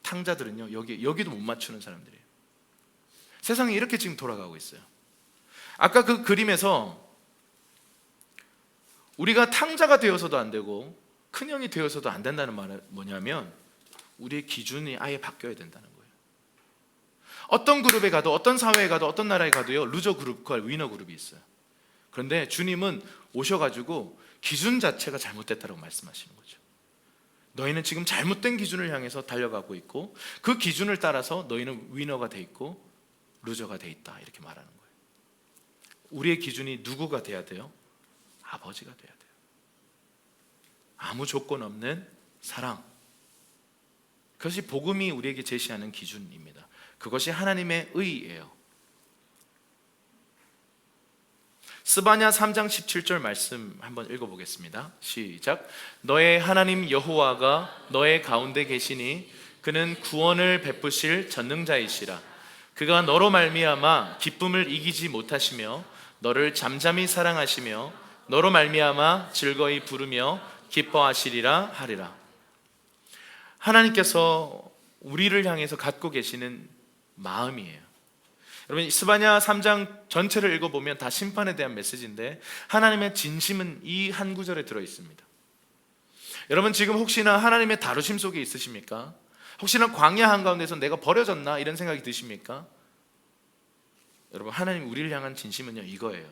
탕자들은요, 여기도 못 맞추는 사람들이에요. 세상이 이렇게 지금 돌아가고 있어요. 아까 그 그림에서 우리가 탕자가 되어서도 안 되고 큰형이 되어서도 안 된다는 말은 뭐냐면, 우리의 기준이 아예 바뀌어야 된다는 거예요. 어떤 그룹에 가도, 어떤 사회에 가도, 어떤 나라에 가도요, 루저 그룹과 위너 그룹이 있어요. 그런데 주님은 오셔가지고 기준 자체가 잘못됐다고 말씀하시는 거죠. 너희는 지금 잘못된 기준을 향해서 달려가고 있고, 그 기준을 따라서 너희는 위너가 돼 있고 루저가 돼 있다, 이렇게 말하는 거예요. 우리의 기준이 누구가 돼야 돼요? 아버지가 돼야 돼요. 아무 조건 없는 사랑, 그것이 복음이 우리에게 제시하는 기준입니다. 그것이 하나님의 의예요. 스바냐 3장 17절 말씀 한번 읽어보겠습니다. 시작. 너의 하나님 여호와가 너의 가운데 계시니 그는 구원을 베푸실 전능자이시라. 그가 너로 말미암아 기쁨을 이기지 못하시며 너를 잠잠히 사랑하시며 너로 말미암아 즐거이 부르며 기뻐하시리라 하리라. 하나님께서 우리를 향해서 갖고 계시는 마음이에요. 여러분, 스바냐 3장 전체를 읽어보면 다 심판에 대한 메시지인데 하나님의 진심은 이 한 구절에 들어있습니다. 여러분, 지금 혹시나 하나님의 다루심 속에 있으십니까? 혹시나 광야 한가운데서 내가 버려졌나 이런 생각이 드십니까? 여러분, 하나님 우리를 향한 진심은요 이거예요.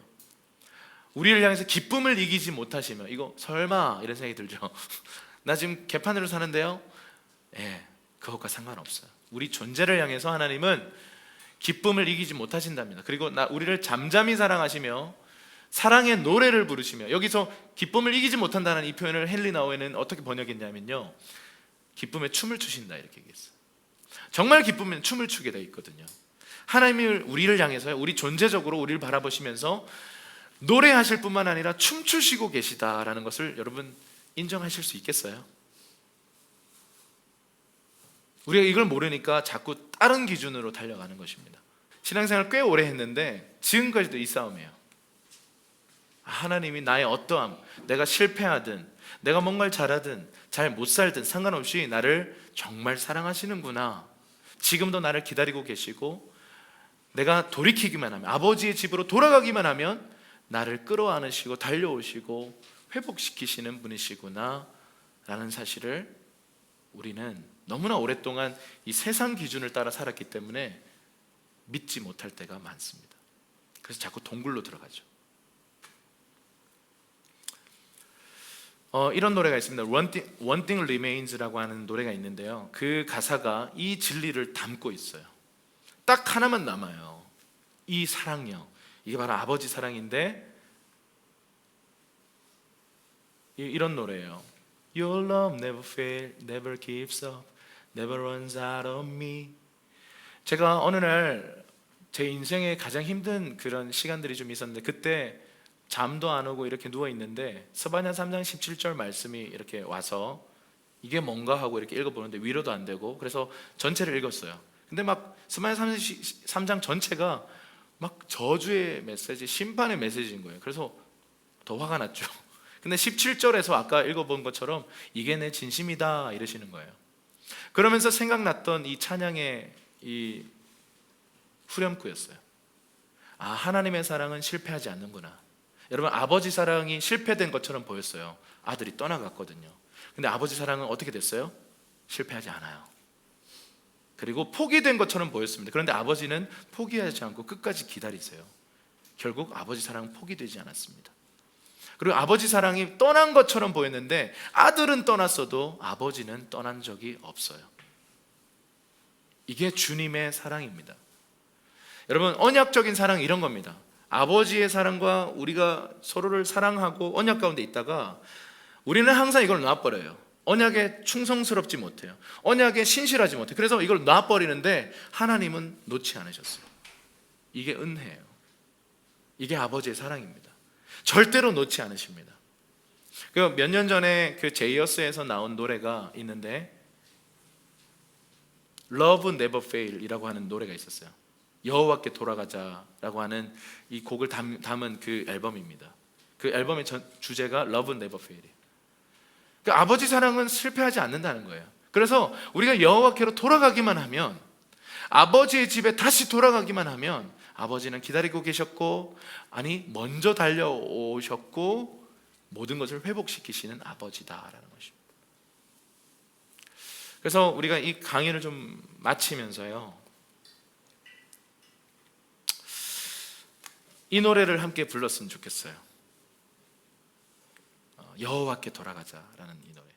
우리를 향해서 기쁨을 이기지 못하시며, 이거 설마 이런 생각이 들죠. 나 지금 개판으로 사는데요. 예, 그것과 상관없어요. 우리 존재를 향해서 하나님은 기쁨을 이기지 못하신답니다. 그리고 우리를 잠잠히 사랑하시며 사랑의 노래를 부르시며, 여기서 기쁨을 이기지 못한다는 이 표현을 헨리 나우에는 어떻게 번역했냐면요, 기쁨에 춤을 추신다 이렇게 얘기했어요. 정말 기쁨은 춤을 추게 돼 있거든요. 하나님이 우리를 향해서 우리 존재적으로 우리를 바라보시면서 노래하실 뿐만 아니라 춤추시고 계시다라는 것을 여러분 인정하실 수 있겠어요? 우리가 이걸 모르니까 자꾸 다른 기준으로 달려가는 것입니다. 신앙생활 꽤 오래 했는데 지금까지도 이 싸움이에요. 하나님이 나의 어떠함, 내가 실패하든 내가 뭔가를 잘하든 잘 못 살든 상관없이 나를 정말 사랑하시는구나, 지금도 나를 기다리고 계시고 내가 돌이키기만 하면, 아버지의 집으로 돌아가기만 하면 나를 끌어안으시고 달려오시고 회복시키시는 분이시구나 라는 사실을 우리는 너무나 오랫동안 이 세상 기준을 따라 살았기 때문에 믿지 못할 때가 많습니다. 그래서 자꾸 동굴로 들어가죠. 이런 노래가 있습니다. One Thing Remains라고 하는 노래가 있는데요, 그 가사가 이 진리를 담고 있어요. 딱 하나만 남아요. 이 사랑요, 이게 바로 아버지 사랑인데 이런 노래예요. Your love never fails, never gives up, never runs out of me. 제가 어느 날 제 인생에 가장 힘든 그런 시간들이 좀 있었는데, 그때 잠도 안 오고 이렇게 누워 있는데 스바냐 3장 17절 말씀이 이렇게 와서 이게 뭔가 하고 이렇게 읽어보는데 위로도 안 되고, 그래서 전체를 읽었어요. 근데 막 스바냐 3장 전체가 막 저주의 메시지, 심판의 메시지인 거예요. 그래서 더 화가 났죠. 근데 17절에서 아까 읽어본 것처럼 이게 내 진심이다 이러시는 거예요. 그러면서 생각났던 이 찬양의 이 후렴구였어요. 아, 하나님의 사랑은 실패하지 않는구나. 여러분, 아버지 사랑이 실패된 것처럼 보였어요. 아들이 떠나갔거든요. 근데 아버지 사랑은 어떻게 됐어요? 실패하지 않아요. 그리고 포기된 것처럼 보였습니다. 그런데 아버지는 포기하지 않고 끝까지 기다리세요. 결국 아버지 사랑은 포기되지 않았습니다. 그리고 아버지 사랑이 떠난 것처럼 보였는데 아들은 떠났어도 아버지는 떠난 적이 없어요. 이게 주님의 사랑입니다. 여러분, 언약적인 사랑은 이런 겁니다. 아버지의 사랑과 우리가 서로를 사랑하고 언약 가운데 있다가 우리는 항상 이걸 놔버려요. 언약에 충성스럽지 못해요. 언약에 신실하지 못해요. 그래서 이걸 놔버리는데 하나님은 놓지 않으셨어요. 이게 은혜예요. 이게 아버지의 사랑입니다. 절대로 놓지 않으십니다. 몇 년 전에 그 제이어스에서 나온 노래가 있는데 Love Never Fail 이라고 하는 노래가 있었어요. 여호와께 돌아가자라고 하는 이 곡을 담은 그 앨범입니다. 그 앨범의 주제가 Love Never Fail이에요. 그러니까 아버지 사랑은 실패하지 않는다는 거예요. 그래서 우리가 여호와께로 돌아가기만 하면, 아버지의 집에 다시 돌아가기만 하면 아버지는 기다리고 계셨고, 아니 먼저 달려오셨고 모든 것을 회복시키시는 아버지다라는 것입니다. 그래서 우리가 이 강의를 좀 마치면서요, 이 노래를 함께 불렀으면 좋겠어요. 여호와께 돌아가자라는 이 노래.